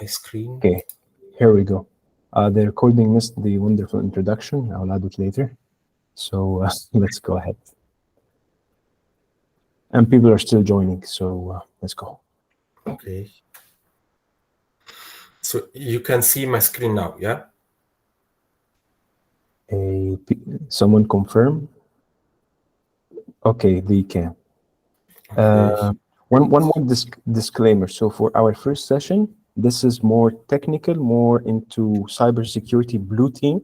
my screen. Okay, here we go. The recording missed the wonderful introduction. I'll add it later. So let's go ahead. And people are still joining, so let's go. Okay. So you can see my screen now, yeah? Someone confirm? Okay, they can. Okay. One more disclaimer. So for our first session, this is more technical, more into cybersecurity blue team.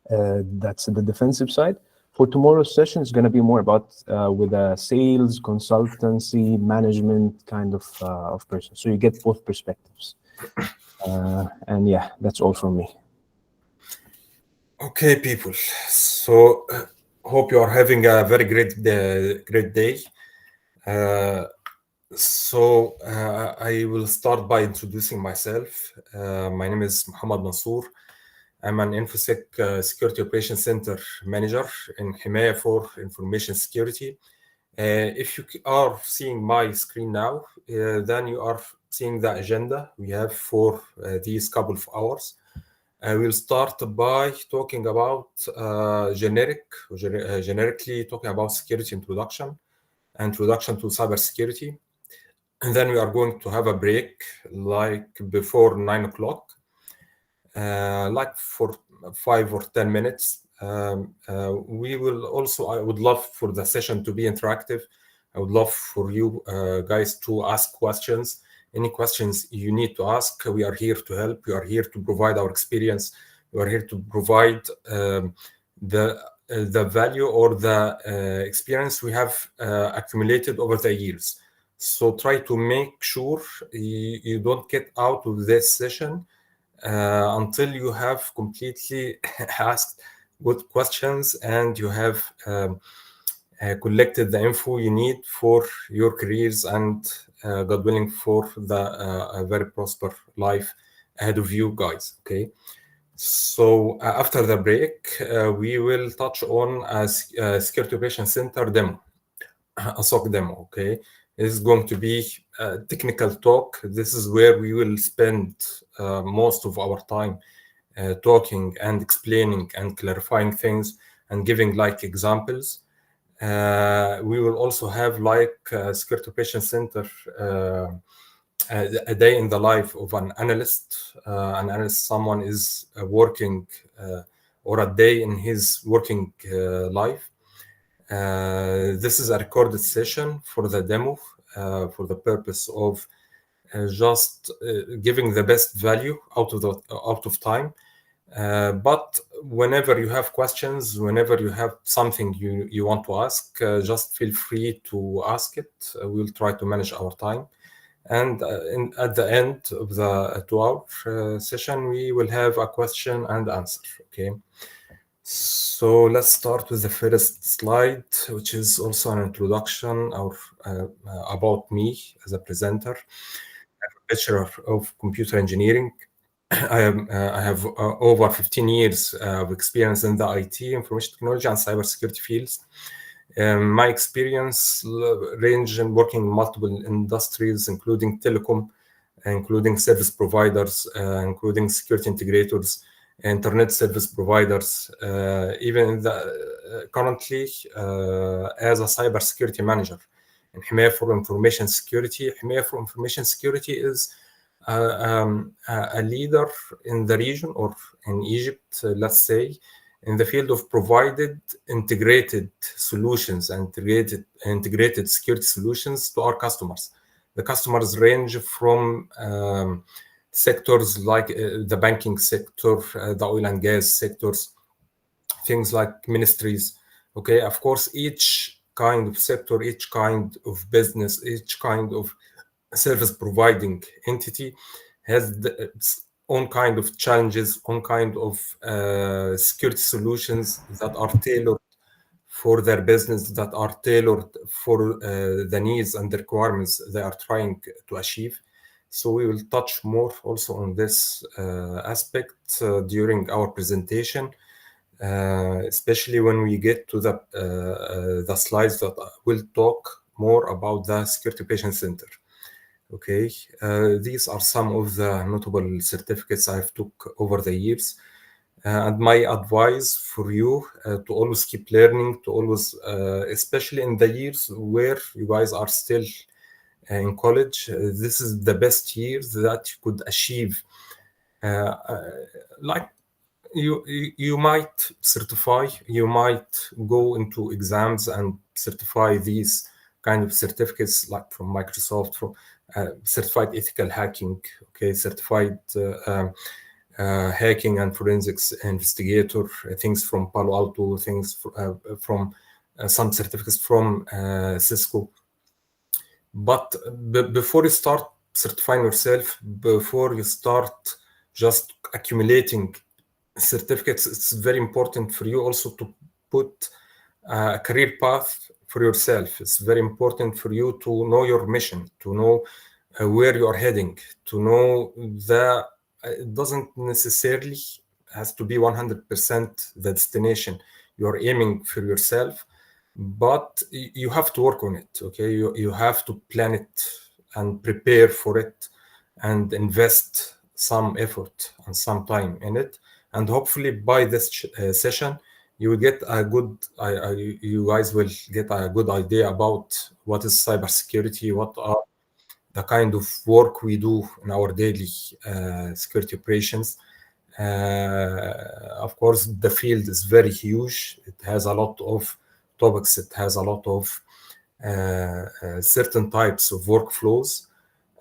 That's the defensive side. For tomorrow's session, it's going to be more about with a sales, consultancy, management kind of person. So you get both perspectives. And yeah, that's all from me. Okay, people. So hope you are having a very great day. I will start by introducing myself. My name is Mohamed Mansour. I'm an InfoSec Security Operations Center Manager in HEMAYA for Information Security. If you are seeing my screen now, then you are seeing the agenda we have for these couple of hours. We'll start by talking about generically talking about security introduction to cybersecurity. And then we are going to have a break like before 9 o'clock, like for 5 or 10 minutes. We will also, I would love for the session to be interactive. I would love for you guys to ask questions. Any questions you need to ask, we are here to help. We are here to provide our experience. We are here to provide the value or the experience we have accumulated over the years. So try to make sure you don't get out of this session until you have completely asked good questions and you have collected the info you need for your careers and God willing for a very prosperous life ahead of you guys. Okay. So after the break, we will touch on a Security Operations Center demo, a SOC demo. Okay. This is going to be a technical talk. This is where we will spend most of our time talking and explaining and clarifying things and giving like examples. We will also have like Security Operations Center a day in the life of an analyst. Someone is working or a day in his working life. This is a recorded session for the demo for the purpose of just giving the best value out of time. But whenever you have questions, whenever you have something you want to ask, just feel free to ask it. We'll try to manage our time. And at the end of the 2-hour session, we will have a question and answer. Okay. So let's start with the first slide, which is also an introduction about me as a presenter. I have a Bachelor of Computer Engineering. I have over 15 years of experience in the IT, information technology, and cybersecurity fields. My experience range in working in multiple industries, including telecom, including service providers, including security integrators, internet service providers, even currently as a cybersecurity manager in HEMAYA for Information Security. HEMAYA for Information Security is a leader in the region or in Egypt, let's say, in the field of provided integrated solutions and integrated security solutions to our customers. The customers range from sectors like the banking sector, the oil and gas sectors, things like ministries. Okay, of course, each kind of sector, each kind of business, each kind of service providing entity has its own kind of challenges, own kind of security solutions that are tailored for their business, that are tailored for the needs and the requirements they are trying to achieve. So we will touch more also on this aspect during our presentation, especially when we get to the slides that will talk more about the Security Operations Center. Okay, these are some of the notable certificates I've took over the years. And my advice for you to always keep learning, to always, especially in the years where you guys are still in college, this is the best years that you could achieve. Like you might certify, you might go into exams and certify these kind of certificates, like from Microsoft, from certified ethical hacking, okay, certified hacking and forensics investigator, things from Palo Alto, things from some certificates from Cisco. But before you start certifying yourself, before you start just accumulating certificates, it's very important for you also to put a career path for yourself. It's very important for you to know your mission, to know where you are heading, to know that it doesn't necessarily has to be 100% the destination you're aiming for yourself, but you have to work on it. Okay, you have to plan it and prepare for it and invest some effort and some time in it, and hopefully by this session you will get a good you guys will get a good idea about what is cybersecurity, what are the kind of work we do in our daily security operations. Of course, the field is very huge. It has a lot of topics. It has a lot of certain types of workflows.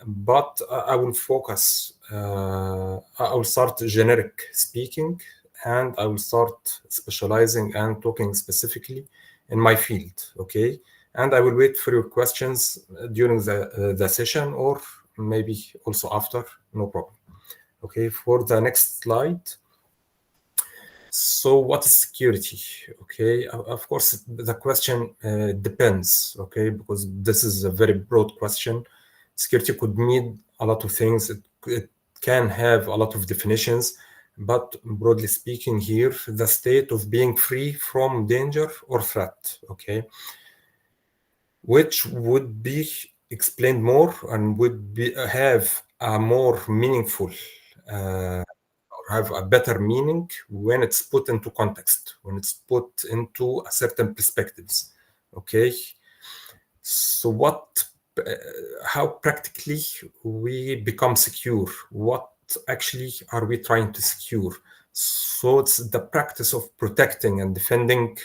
But I will focus. I will start generic speaking, and I will start specializing and talking specifically in my field. Okay, and I will wait for your questions during the session, or maybe also after. No problem. Okay, for the next slide. So what is security? Okay, of course, the question depends, okay, because this is a very broad question. Security could mean a lot of things. It can have a lot of definitions, but broadly speaking here, the state of being free from danger or threat, okay, which would be explained more and would be have a more meaningful have a better meaning when it's put into context, when it's put into a certain perspectives. Okay, so how practically we become secure? What actually are we trying to secure? So it's the practice of protecting and defending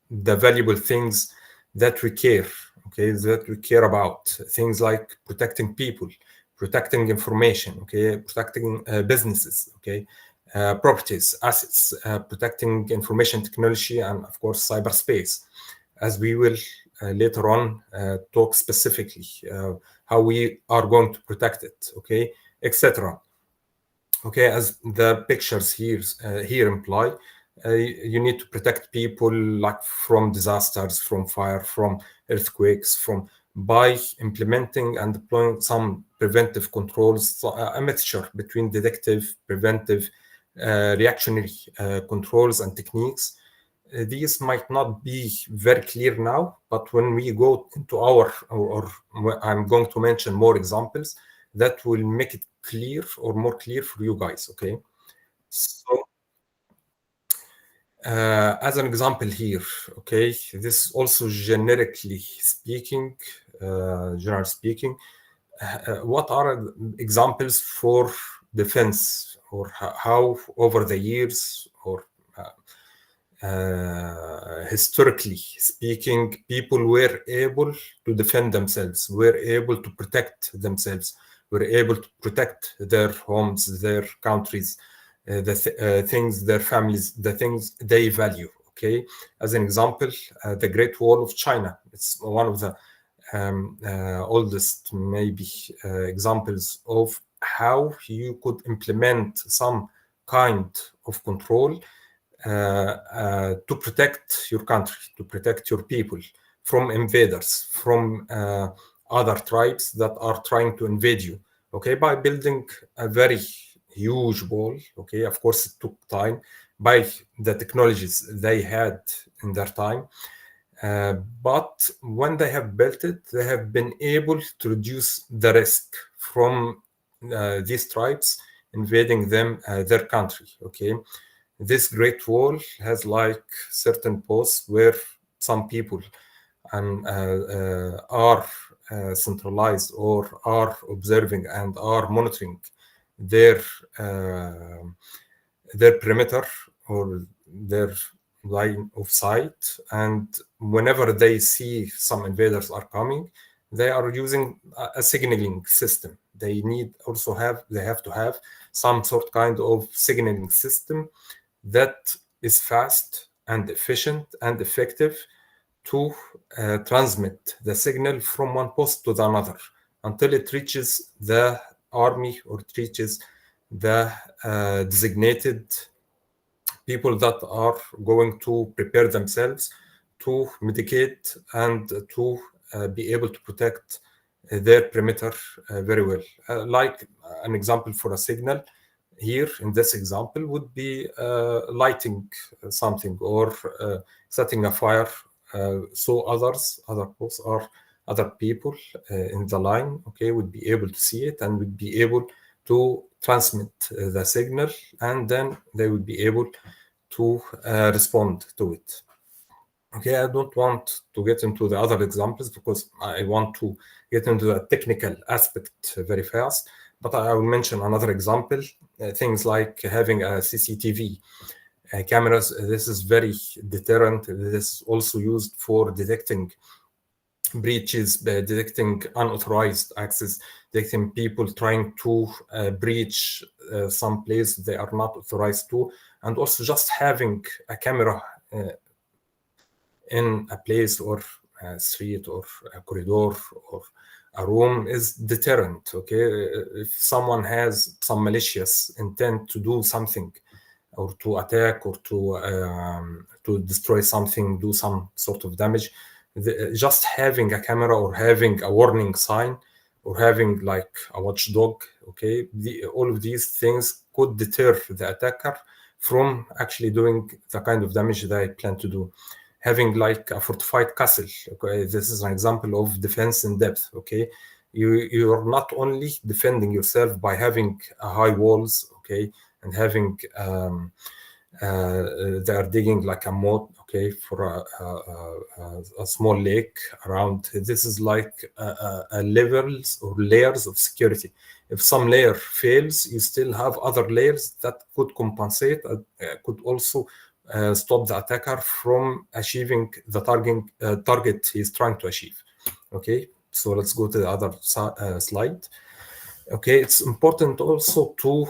the valuable things that we care, okay, that we care about. Things like protecting people, protecting information, okay, protecting businesses, okay, properties, assets, protecting information technology, and of course cyberspace, as we will later on talk specifically how we are going to protect it, okay, etc. Okay, as the pictures here imply, you need to protect people like from disasters, from fire, from earthquakes, from by implementing and deploying some preventive controls, so a mixture between detective, preventive, reactionary controls and techniques. These might not be very clear now, but when we go into or I'm going to mention more examples that will make it clear or more clear for you guys, okay? So as an example here, okay, this is also generally speaking, general speaking, what are examples for defense, or how over the years, or historically speaking, people were able to defend themselves, were able to protect themselves, were able to protect their homes, their countries, things, their families, the things they value. Okay, as an example, the Great Wall of China. It's one of the oldest, maybe, examples of how you could implement some kind of control to protect your country, to protect your people from invaders, from other tribes that are trying to invade you. Okay, by building a very huge wall. Okay, of course, it took time by the technologies they had in their time. But when they have built it, they have been able to reduce the risk from these tribes invading their country. Okay, this Great Wall has like certain posts where some people are centralized or are observing and are monitoring their uh, their perimeter or their line of sight, and whenever they see some invaders are coming, they are using a signaling system. They have to have some sort kind of signaling system that is fast and efficient and effective to transmit the signal from one post to the another until it reaches the army or it reaches the designated people that are going to prepare themselves to mitigate and to be able to protect their perimeter very well. Like an example for a signal here in this example would be lighting something or setting a fire, so other posts or other people in the line, okay, would be able to see it and would be able to transmit the signal, and then they would be able to respond to it. Okay, I don't want to get into the other examples because I want to get into the technical aspect very fast, but I will mention another example, things like having a CCTV cameras. This is very deterrent. This is also used for detecting breaches, detecting unauthorized access, detecting people trying to breach some place they are not authorized to, and also just having a camera in a place or a street or a corridor or a room is deterrent. Okay, if someone has some malicious intent to do something or to attack or to destroy something, do some sort of damage, just having a camera or having a warning sign or having like a watchdog, okay, all of these things could deter the attacker from actually doing the kind of damage they plan to do. Having like a fortified castle, okay, this is an example of defense in depth. Okay, you're not only defending yourself by having high walls, okay, and having they are digging like a moat, okay, for a small lake around. This is like a levels or layers of security. If some layer fails, you still have other layers that could compensate, could also stop the attacker from achieving the target he's trying to achieve. Okay, so let's go to the other slide. Okay, it's important also to,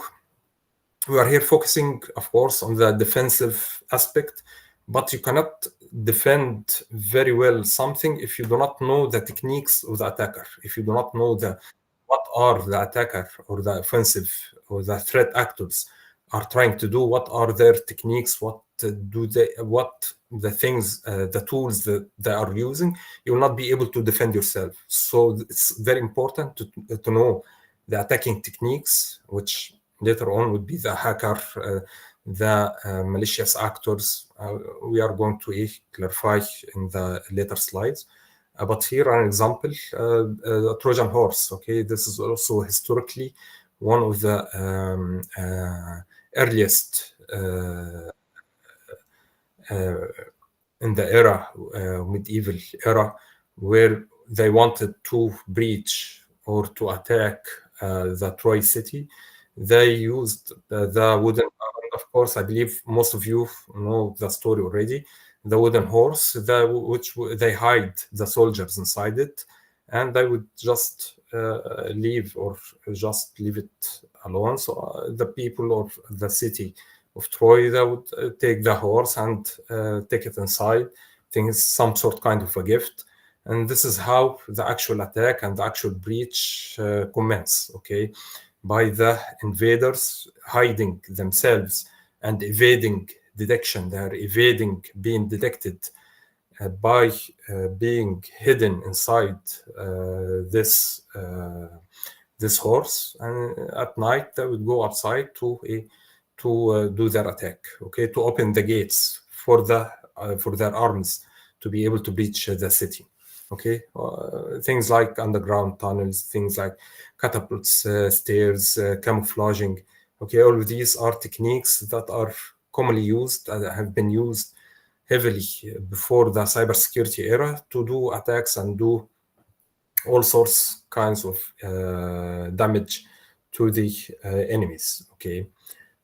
we are here focusing, of course, on the defensive aspect, but you cannot defend very well something if you do not know the techniques of the attacker, if you do not know what are the attacker or the offensive or the threat actors are trying to do, what are their techniques, what the things, the tools that they are using, you will not be able to defend yourself. So it's very important to know the attacking techniques, which later on would be the hacker, the malicious actors. We are going to clarify in the later slides. But here an example, the Trojan horse. Okay, this is also historically one of the earliest in the era, medieval era, where they wanted to breach or to attack the Troy city. They used the wooden, and of course, I believe most of you know the story already. The wooden horse, which they hide the soldiers inside it, and they would just leave or just leave it alone. So the people of the city of Troy, they would take the horse and take it inside. I think it's some sort kind of a gift. And this is how the actual attack and the actual breach commence, okay? By the invaders hiding themselves and evading detection. They are evading being detected by being hidden inside this horse. And at night, they would go outside to do their attack, okay, to open the gates for their armies to be able to breach the city. Okay, things like underground tunnels, things like catapults, stairs, camouflaging. Okay, all of these are techniques that are commonly used and have been used heavily before the cybersecurity era to do attacks and do all sorts kinds of damage to the enemies. Okay,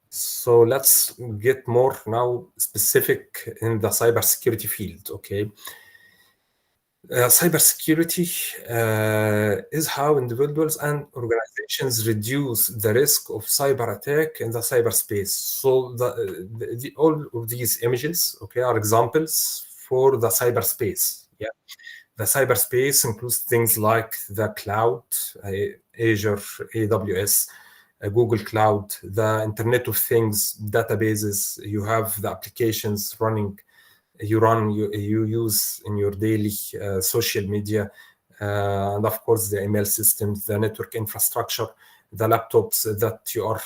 so let's get more now specific in the cybersecurity field. Okay, cybersecurity is how individuals and organizations reduce the risk of cyber attack in the cyberspace. So all of these images, okay, are examples for the cyberspace. Yeah, the cyberspace includes things like the cloud, Azure, AWS, Google Cloud, the Internet of Things databases. You have the applications running you use in your daily social media, and of course the email systems, the network infrastructure, the laptops that you are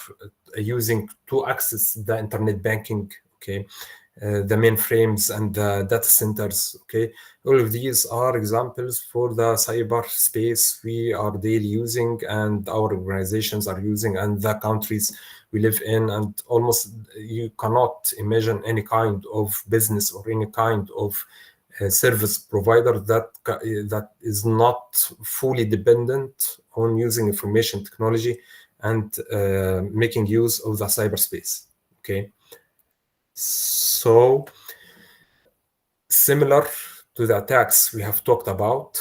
using to access the internet banking. Okay, the mainframes and the data centers. Okay, all of these are examples for the cyber space we are daily using and our organizations are using and the countries we live in. And almost you cannot imagine any kind of business or any kind of service provider that is not fully dependent on using information technology and making use of the cyberspace. Okay, so similar to the attacks we have talked about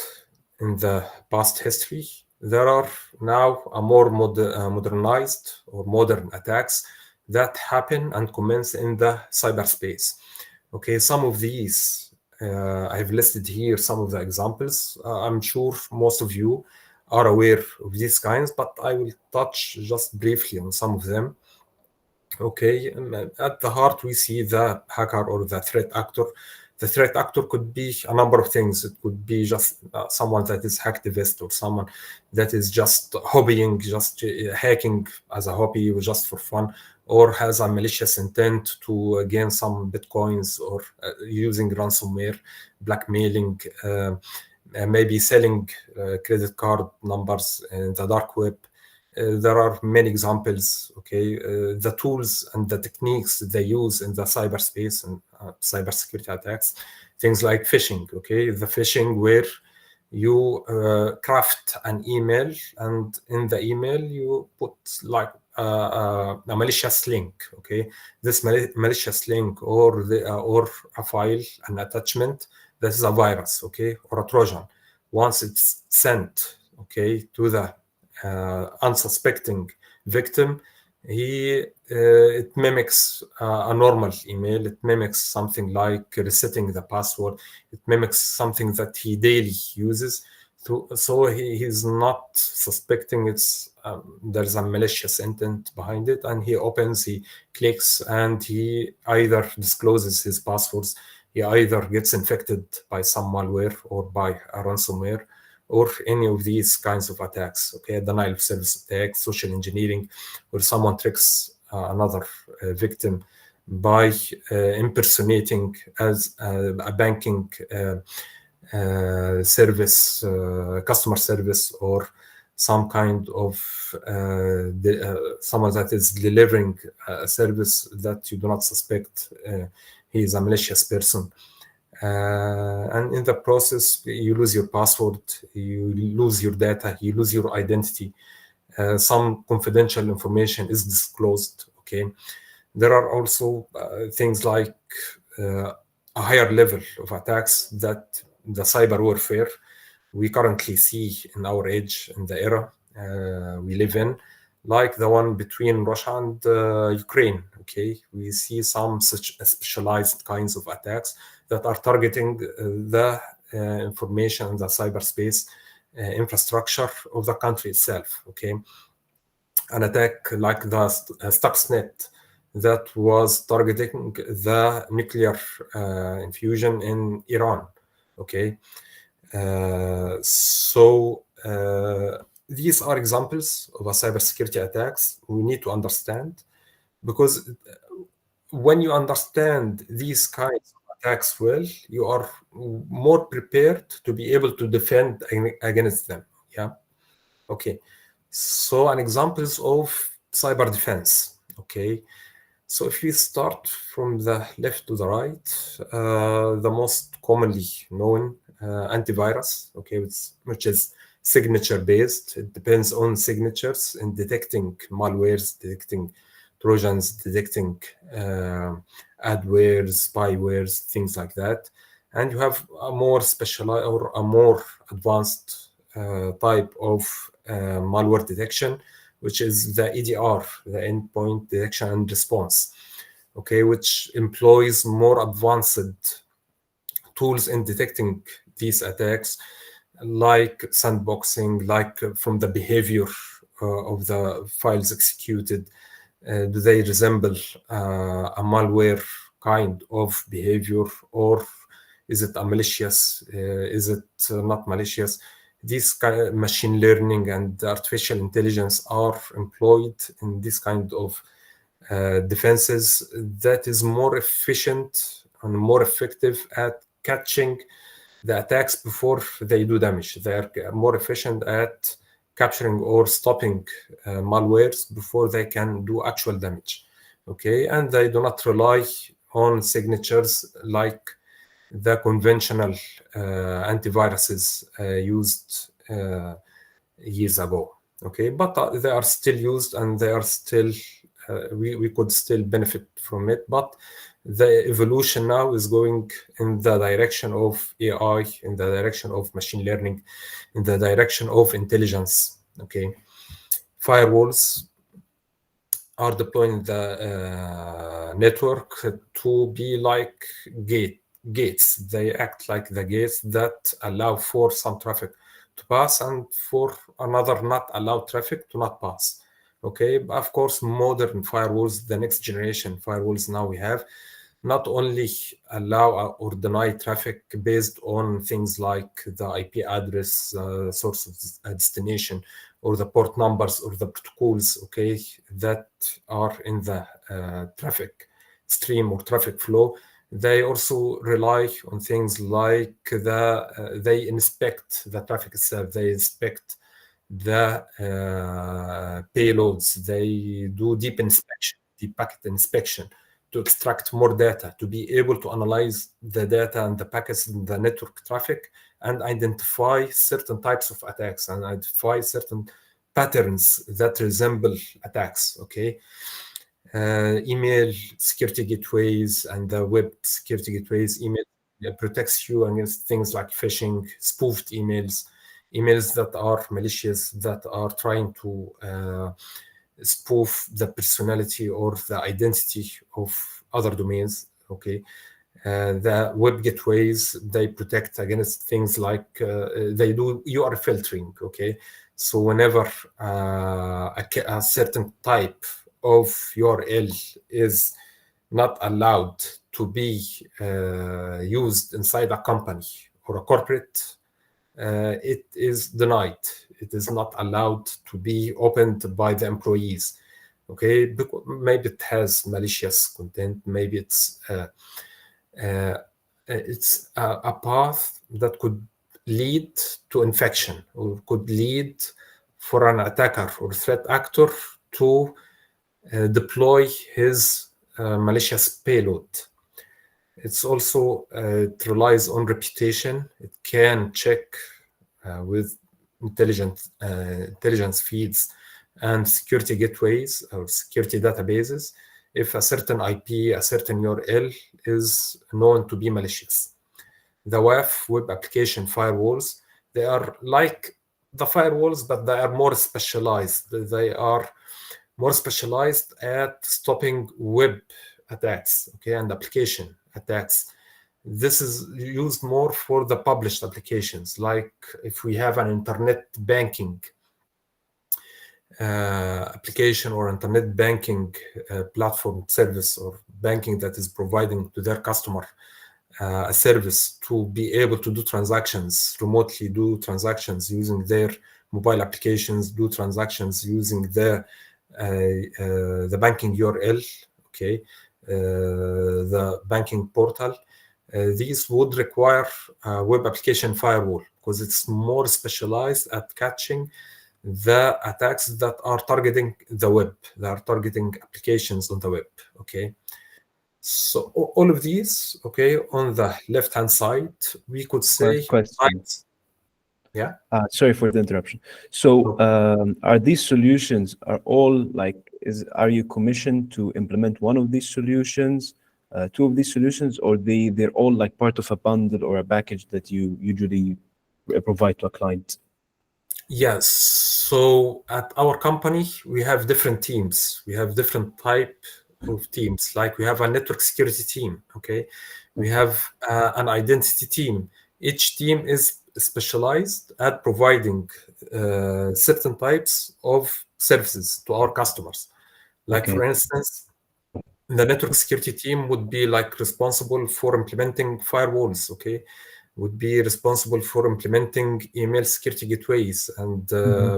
in the past history, there are now a more modernized or modern attacks that happen and commence in the cyberspace. Okay, some of these I've listed here some of the examples. I'm sure most of you are aware of these kinds, but I will touch just briefly on some of them. Okay, at the heart, we see the hacker or the threat actor. The threat actor could be a number of things. It could be just someone that is hacktivist or someone that is just hobbying, just hacking as a hobby or just for fun, or has a malicious intent to gain some bitcoins or using ransomware, blackmailing, maybe selling credit card numbers in the dark web. There are many examples. Okay, the tools and the techniques they use in the cyberspace and cybersecurity attacks, things like phishing. Okay, the phishing where you craft an email and in the email you put like a malicious link. Okay, this malicious link or a file, an attachment that is a virus. Okay, or a Trojan. Once it's sent, okay, to the unsuspecting victim, it mimics a normal email. It mimics something like resetting the password. It mimics something that he daily uses. So he's not suspecting there's a malicious intent behind it, and he opens, he clicks, and he either discloses his passwords, he either gets infected by some malware or by a ransomware, or any of these kinds of attacks. Okay, denial of service attack, social engineering, where someone tricks another victim by impersonating as a banking service, customer service, or some kind of someone that is delivering a service that you do not suspect he is a malicious person. And in the process, you lose your password, you lose your data, you lose your identity. Some confidential information is disclosed. Okay, there are also things like a higher level of attacks that the cyber warfare we currently see in our age, in the era we live in, like the one between Russia and Ukraine. Okay, we see some such specialized kinds of attacks that are targeting the information in the cyberspace infrastructure of the country itself. Okay, an attack like the Stuxnet that was targeting the nuclear infusion in Iran. Okay, so these are examples of a cybersecurity attacks we need to understand, because when you understand these kinds of attacks well, you are more prepared to be able to defend against them. Yeah. Okay. So an examples of cyber defense. Okay. So if we start from the left to the right, the most commonly known antivirus, okay, which is signature based. It depends on signatures in detecting malwares, detecting trojans, detecting adwares, spywares, things like that. And you have a more specialized or a more advanced type of malware detection, which is the EDR, the endpoint detection and response, okay, which employs more advanced tools in detecting these attacks, like sandboxing, like from the behavior of the files executed. Do they resemble a malware kind of behavior, or is it a malicious? Is it not malicious? These kind of machine learning and artificial intelligence are employed in this kind of defenses that is more efficient and more effective at catching the attacks before they do damage. They are more efficient at capturing or stopping malwares before they can do actual damage. Okay, and they do not rely on signatures like the conventional antiviruses used years ago. Okay, but they are still used and they are still we could still benefit from it, but the evolution now is going in the direction of AI, in the direction of machine learning, in the direction of intelligence. Okay, firewalls are deploying the network to be like gates. They act like the gates that allow for some traffic to pass and for another not allow traffic to not pass. Okay, of course, modern firewalls, the next generation firewalls now we have, not only allow or deny traffic based on things like the IP address, source of destination, or the port numbers or the protocols, okay, that are in the traffic stream or traffic flow. They also rely on things like they inspect the traffic itself. They inspect the payloads. They do deep inspection, deep packet inspection to extract more data, to be able to analyze the data and the packets in the network traffic and identify certain types of attacks and identify certain patterns that resemble attacks, okay? Email security gateways and the web security gateways, email protects you against things like phishing, spoofed emails, emails that are malicious, that are trying to spoof the personality or the identity of other domains, okay? The web gateways, they protect against things like they do URL filtering, okay? So whenever a certain type of URL is not allowed to be used inside a company or a corporate, it is denied. It is not allowed to be opened by the employees. Okay, because maybe it has malicious content. Maybe it's a path that could lead to infection or could lead for an attacker or threat actor to deploy his malicious payload. It's also it relies on reputation. It can check with intelligence feeds and security gateways or security databases if a certain IP, a certain URL is known to be malicious. The WAF, web application firewalls, they are like the firewalls, but they are more specialized. They are more specialized at stopping web attacks, okay, and application attacks. This is used more for the published applications, like if we have an internet banking application or internet banking platform service or banking that is providing to their customer a service to be able to do transactions, remotely do transactions using their mobile applications, do transactions using the banking URL, okay, the banking portal. these would require a web application firewall because it's more specialized at catching the attacks that are targeting the web, that are targeting applications on the web. Okay. So all of these, okay, on the left-hand side, we could say Question. Yeah. Sorry for the interruption. So, are these solutions are all like are you commissioned to implement one of these solutions, two of these solutions, or they're all like part of a bundle or a package that you usually provide to a client? Yes. So at our company, we have different teams. We have different type of teams. Like we have a network security team. Okay. We have an identity team. Each team is specialized at providing certain types of services to our customers. Like Okay. for instance, the network security team would be like responsible for implementing firewalls. Okay. Would be responsible for implementing email security gateways and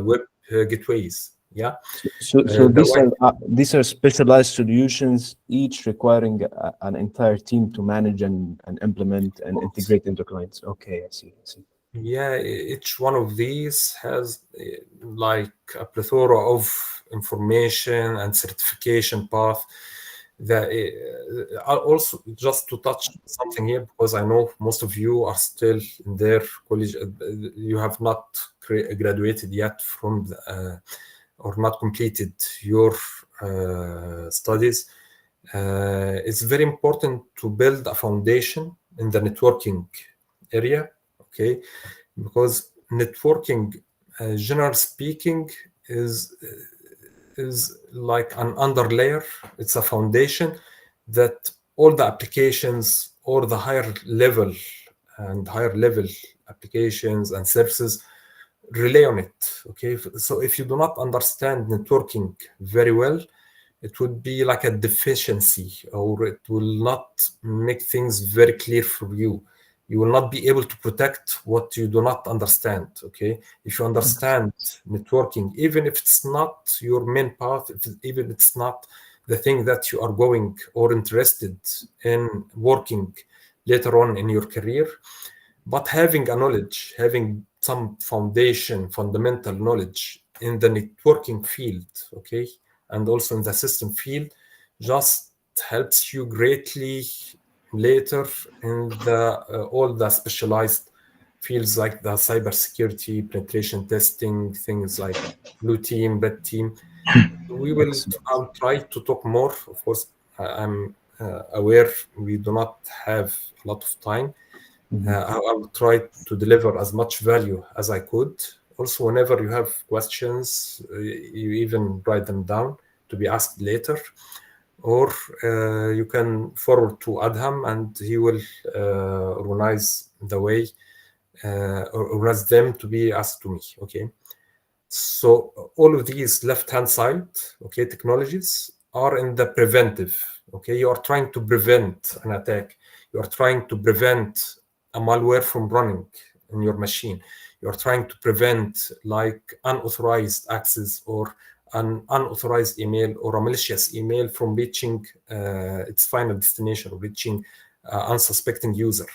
web gateways. Yeah. So The white these are specialized solutions, each requiring an entire team to manage and implement and box. integrate into clients. Okay, I see. I see. Yeah, each one of these has like a plethora of information and certification path. That also just to touch something here, because I know most of you are still in their college, you have not graduated yet from or not completed your studies. It's very important to build a foundation in the networking area, okay? Because networking, generally speaking, is like an underlayer. It's a foundation that all the applications or the higher level applications and services rely on it. Okay, so if you do not understand networking very well, it would be like a deficiency, or it will not make things very clear for you. You will not be able to protect what you do not understand. Okay, if you understand networking, even if it's not your main path, even if it's not the thing that you are going or interested in working later on in your career, but having a knowledge, having some fundamental knowledge in the networking field, okay, and also in the system field, just helps you greatly later in the all the specialized fields like the cybersecurity, penetration testing, things like blue team, red team. We will Excellent. I'll try to talk more. Of course, I'm aware we do not have a lot of time. I will try to deliver as much value as I could. Also, whenever you have questions, you even write them down to be asked later, or you can forward to Adham and he will organize the way, or organize them to be asked to me. Okay. So all of these left-hand side, okay, technologies are in the preventive. Okay, you are trying to prevent an attack. You are trying to prevent a malware from running in your machine. You are trying to prevent like unauthorized access or an unauthorized email or a malicious email from reaching its final destination, or reaching unsuspecting user.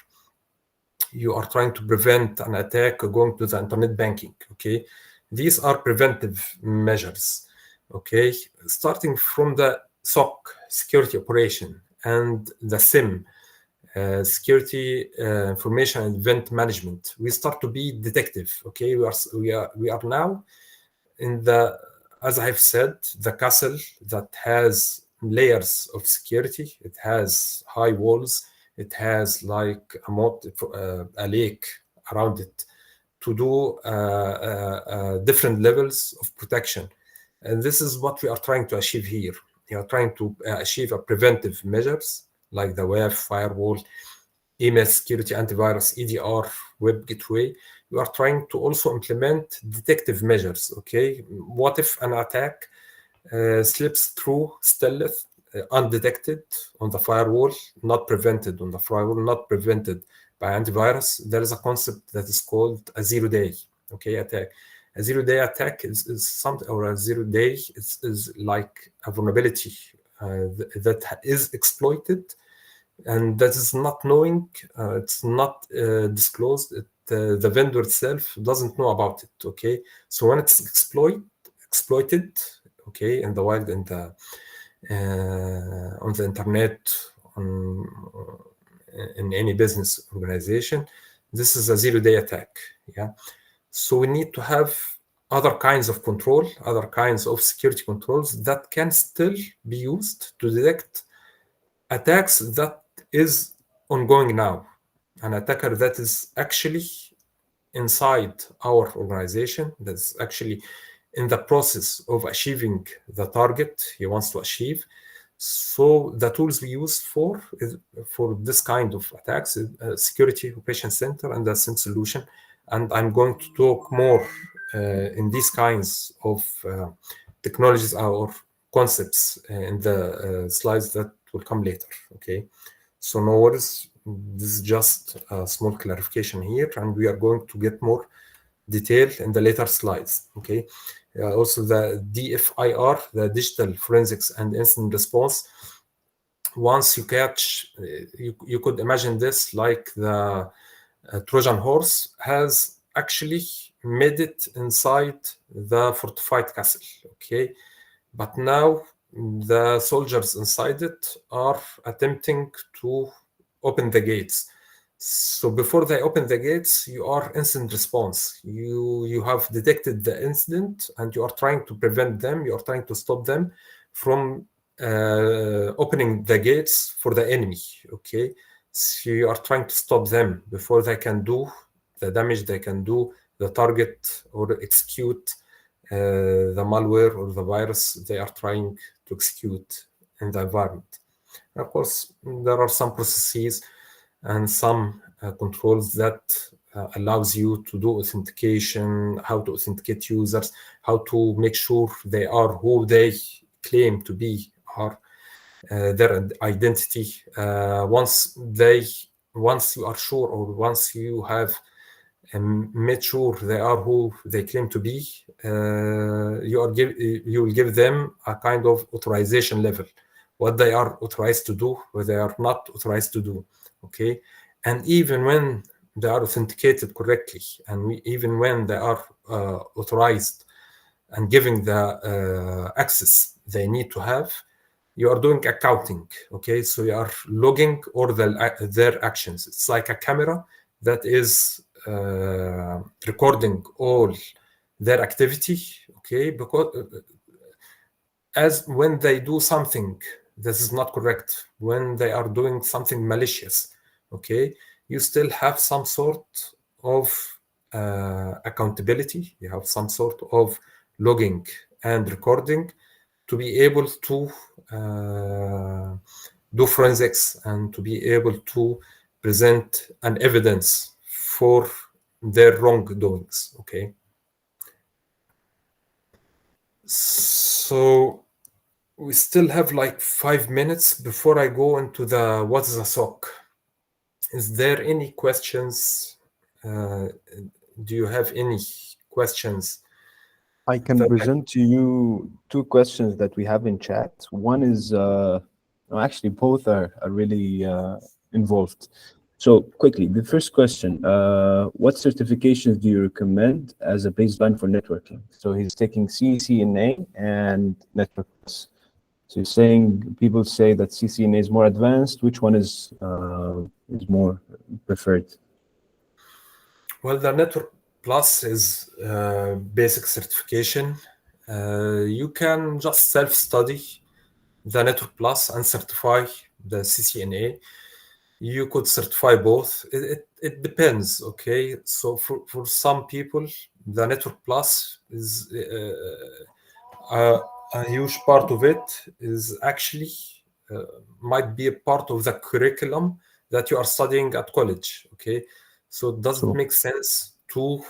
You are trying to prevent an attack going to the internet banking. Okay, these are preventive measures. Okay, starting from the SOC, security operation, and the SIEM, security information and event management, we start to be detective. Okay, we are now in the, as I've said, the castle that has layers of security. It has high walls. It has like a moat, a lake around it to do different levels of protection. And this is what we are trying to achieve here. We are trying to achieve a preventive measures like the web firewall, email security, antivirus, EDR, web gateway. We are trying to also implement detective measures. Okay, what if an attack slips through stealth, undetected on the firewall, not prevented on the firewall, not prevented by antivirus? There is a concept that is called a zero-day, okay, attack. A zero-day attack is something, or a zero-day is like a vulnerability that is exploited and that is not knowing, it's not disclosed. The vendor itself doesn't know about it. Okay, so when it's exploited, okay, in the wild, on the internet, on in any business organization, this is a zero-day attack. Yeah, so we need to have other kinds of control, other kinds of security controls that can still be used to detect attacks that is ongoing now, an attacker that is actually inside our organization, that's actually in the process of achieving the target he wants to achieve. So the tools we use for this kind of attacks is Security Operation Center and the SIEM solution. And I'm going to talk more in these kinds of technologies or concepts in the slides that will come later. Okay, so no worries. This is just a small clarification here, and we are going to get more detail in the later slides. Okay. Also, the DFIR, the Digital Forensics and Incident Response. Once you catch, you could imagine this like the Trojan horse has actually made it inside the fortified castle. Okay, but now the soldiers inside it are attempting to open the gates. So before they open the gates, you are incident response. You have detected the incident and you are trying to prevent them. You are trying to stop them from opening the gates for the enemy. Okay, so you are trying to stop them before they can do the damage they can do, the target or execute the malware or the virus they are trying to execute in the environment. Of course, there are some processes and some controls that allows you to do authentication, how to authenticate users, how to make sure they are who they claim to be, are their identity. Once you are sure, or once you have made sure they are who they claim to be, you will give them a kind of authorization level, what they are authorized to do, what they are not authorized to do. Okay, and even when they are authenticated correctly, and even when they are authorized and giving the access they need to have, you are doing accounting. Okay, so you are logging all their actions. It's like a camera that is recording all their activity. Okay, because as when they do something this is not correct, when they are doing something malicious, okay, you still have some sort of accountability. You have some sort of logging and recording to be able to do forensics and to be able to present an evidence for their wrongdoings. Okay, so we still have like 5 minutes before I go into the what is a SOC. Is there any questions? Do you have any questions? I can present to you two questions that we have in chat. One is, actually both are really involved. So quickly, the first question, what certifications do you recommend as a baseline for networking? So he's taking CCNA and Network Plus. So he's saying, people say that CCNA is more advanced. Which one is more preferred? Well, the Network Plus is basic certification. You can just self-study the Network Plus and certify the CCNA. You could certify both. It depends. Okay, so for some people, the Network Plus is a huge part of it is actually might be a part of the curriculum that you are studying at college. Okay, so does it make sense to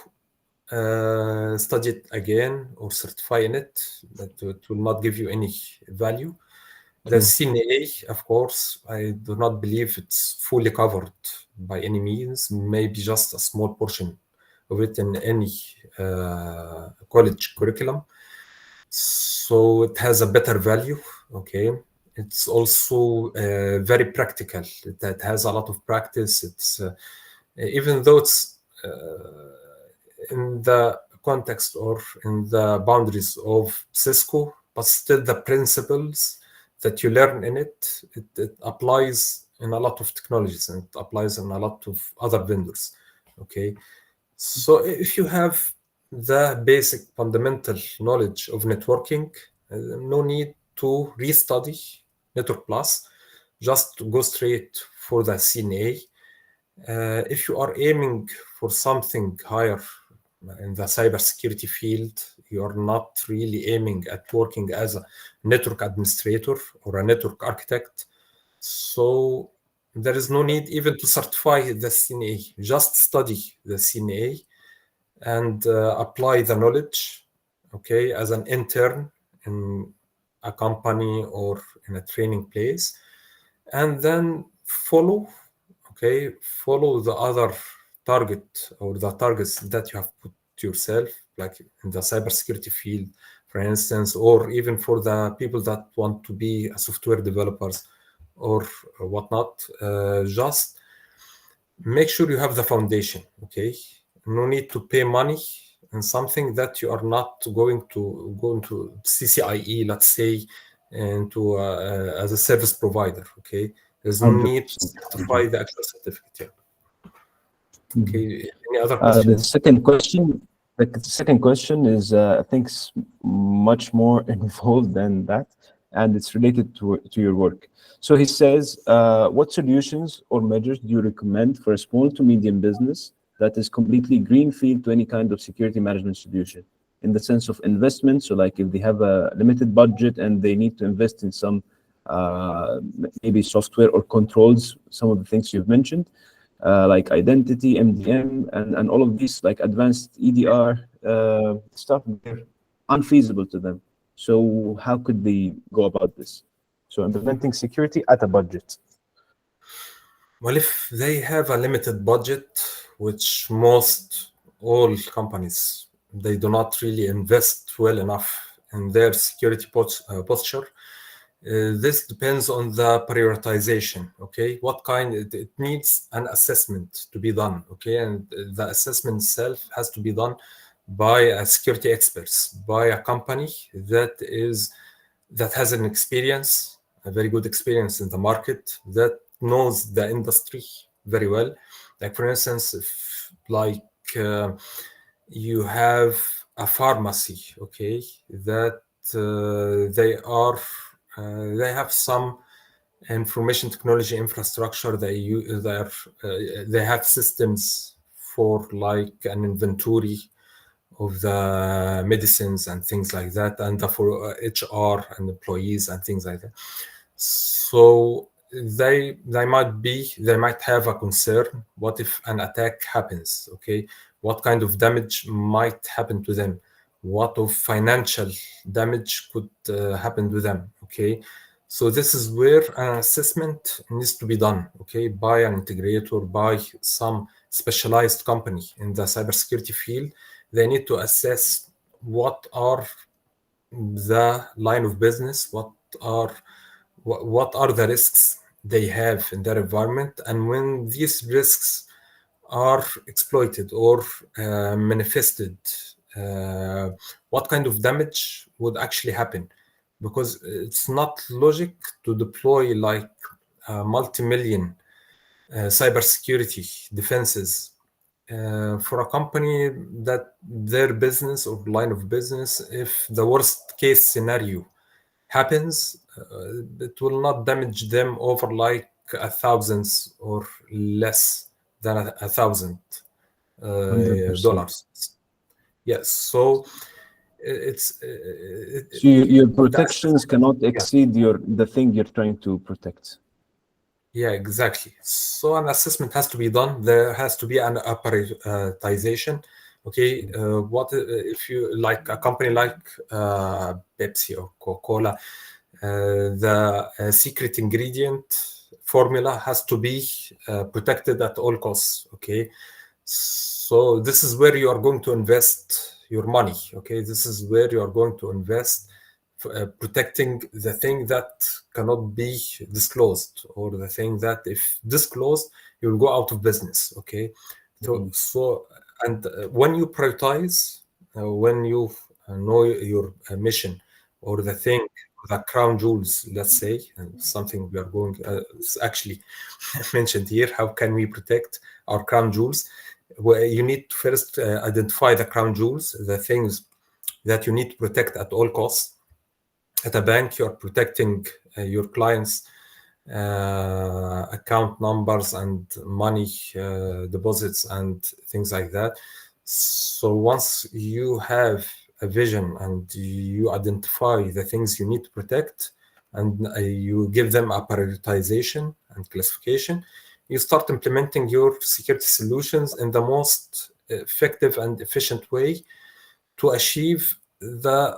study it again or certify in it? That it will not give you any value. The CNA, of course, I do not believe it's fully covered by any means. Maybe just a small portion of it in any college curriculum. So it has a better value. Okay, It's also very practical. It has a lot of practice. It's even though it's in the context or in the boundaries of Cisco, but still the principles that you learn in it applies in a lot of technologies and it applies in a lot of other vendors. Okay, so if you have the basic fundamental knowledge of networking, no need to restudy Network Plus. Just go straight for the CNA. If you are aiming for something higher in the cybersecurity field, you are not really aiming at working as a network administrator or a network architect. So there is no need even to certify the CNA. Just study the CNA and apply the knowledge, okay, as an intern in a company or in a training place, and then follow the other target or the targets that you have put yourself, like in the cybersecurity field, for instance, or even for the people that want to be software developers or whatnot. Just make sure you have the foundation. Okay, no need to pay money in something that you are not going to go into CCIE, let's say, into as a service provider. Okay, there's no need to 100%. certify the actual certificate. Yeah. Okay. Any other The questions? second question is, I think, much more involved than that, and it's related to your work. So he says, what solutions or measures do you recommend for a small to medium business that is completely greenfield to any kind of security management solution, in the sense of investment? So, like, if they have a limited budget and they need to invest in some maybe software or controls, some of the things you've mentioned, like identity, MDM, and all of these like advanced EDR stuff, they're unfeasible to them. So how could they go about this? So implementing security at a budget. Well, if they have a limited budget, which most all companies, they do not really invest well enough in their security posture. This depends on the prioritization. Okay, what kind? It needs an assessment to be done. Okay, and the assessment itself has to be done by a security experts, by a company that has an experience, a very good experience in the market, that knows the industry very well. Like, for instance, if you have a pharmacy, okay, that they have some information technology infrastructure. They have systems for like an inventory of the medicines and things like that, and for HR and employees and things like that. So they might have a concern. What if an attack happens? Okay, what kind of damage might happen to them? What of financial damage could happen to them? Okay, so this is where an assessment needs to be done. Okay, by an integrator, by some specialized company in the cybersecurity field. They need to assess what are the line of business, what are the risks they have in their environment, and when these risks are exploited or manifested, what kind of damage would actually happen. Because it's not logic to deploy like multi-million cybersecurity defenses for a company that their business or line of business, if the worst case scenario happens, it will not damage them over like a thousands or less than $100%. $1,000. Yes, so So your that's protections cannot yeah. exceed the thing you're trying to protect. Yeah, exactly. So an assessment has to be done. There has to be an prioritization. Okay, what if you like a company like Pepsi or Coca-Cola? The secret ingredient formula has to be protected at all costs. Okay, so this is where you are going to invest your money. Okay, this is where you are going to invest protecting the thing that cannot be disclosed, or the thing that if disclosed, you will go out of business. Okay, so and when you prioritize, when you know your mission or the thing, the crown jewels, let's say, and something we are going it's actually mentioned here. How can we protect our crown jewels? Well, you need to first identify the crown jewels, the things that you need to protect at all costs. At a bank, you're protecting your clients' account numbers and money deposits and things like that. So once you have a vision and you identify the things you need to protect, and you give them a prioritization and classification, you start implementing your security solutions in the most effective and efficient way to achieve the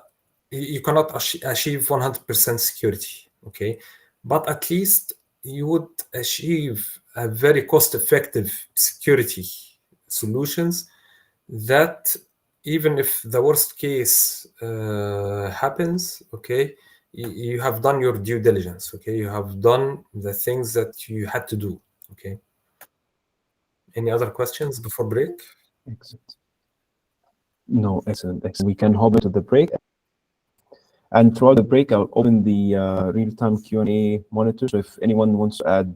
you cannot achieve 100% security, okay, but at least you would achieve a very cost-effective security solutions that even if the worst case happens, okay, you have done your due diligence, okay, you have done the things that you had to do, okay. Any other questions before break? Excellent. No, excellent, excellent. We can hop into the break. And throughout the break, I'll open the real-time Q&A monitor. So if anyone wants to add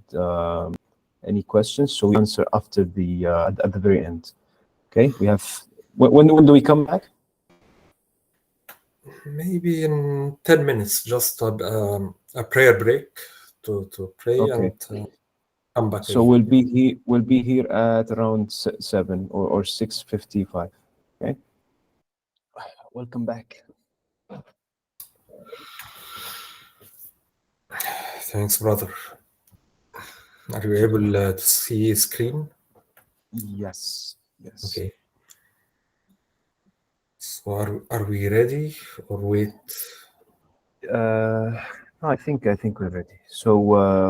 any questions, so we answer after the at the very end. Okay, we have. When do we come back? Maybe in 10 minutes, just a prayer break to pray. Okay. And come back So again. we'll be here at around 7 or 6:55. Okay. Welcome back. Thanks, brother. Are you able to see screen? Yes. Yes. Okay. So are we ready or wait? I think we're ready. So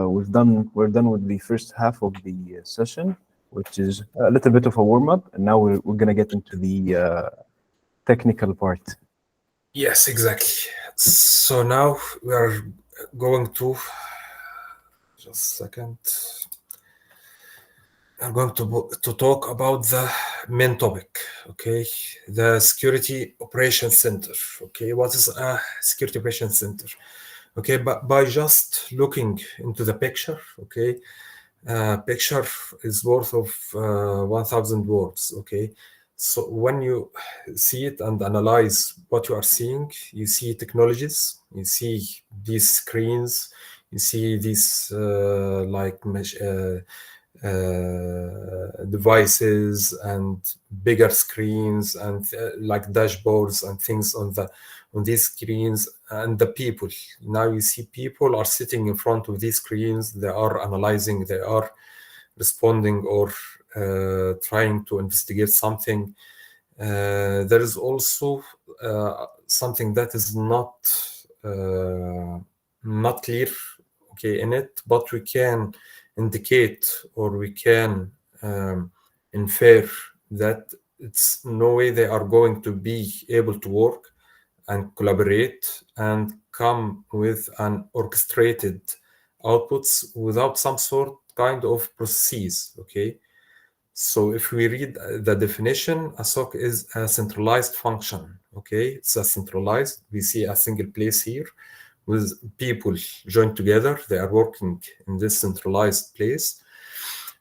we're done with the first half of the session, which is a little bit of a warm up, and now we're gonna get into the technical part. Yes, exactly. So now we are going to just a second. I'm going to talk about the main topic, okay? The Security Operations Center, okay? What is a Security Operations Center? Okay, but by just looking into the picture, okay, picture is worth of 1,000 words, okay? So when you see it and analyze what you are seeing, you see technologies, you see these screens, you see these devices and bigger screens and like dashboards and things on these screens, and the people. Now you see people are sitting in front of these screens, they are analyzing, they are responding or trying to investigate something. There is also something that is not clear, okay, in it, but we can indicate or we can infer that it's no way they are going to be able to work and collaborate and come with an orchestrated outputs without some sort kind of processes, okay. So if we read the definition, a SOC is a centralized function, okay. It's a centralized, we see a single place here with people joined together. They are working in this centralized place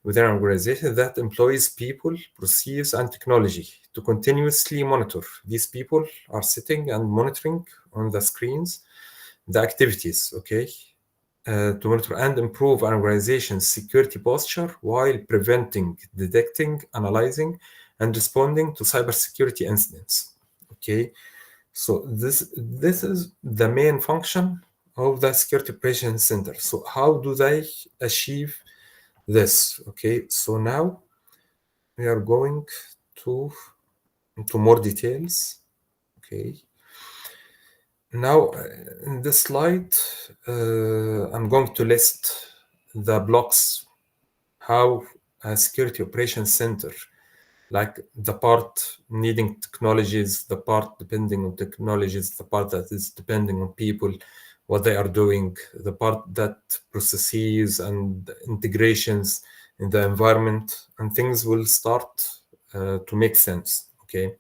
within an organization that employs people, processes, and technology to continuously monitor. These people are sitting and monitoring on the screens the activities, okay, to monitor and improve an organization's security posture while preventing, detecting, analyzing, and responding to cybersecurity incidents, okay. So this is the main function of the Security Operations Center. So how do they achieve this? Okay, so now we are going to into more details. Okay, now in this slide, I'm going to list the blocks how a Security Operations Center like the part needing technologies, the part depending on technologies, the part that is depending on people, what they are doing, the part that processes and integrations in the environment, and things will start to make sense. Okay.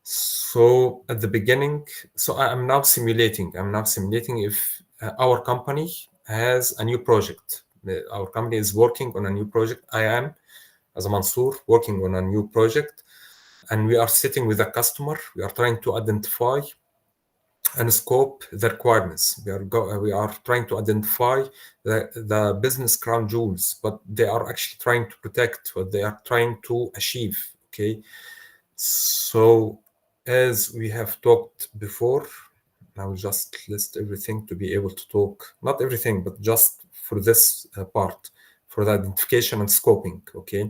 So at the beginning, so I'm now simulating. If our company has a new project. Our company is working on a new project. I am, as a Mansour, working on a new project, and we are sitting with a customer. We are trying to identify and scope the requirements. We are trying to identify the business crown jewels, but they are actually trying to protect what they are trying to achieve. Okay. So as we have talked before, I will just list everything to be able to talk, not everything, but just for this part, for the identification and scoping. Okay.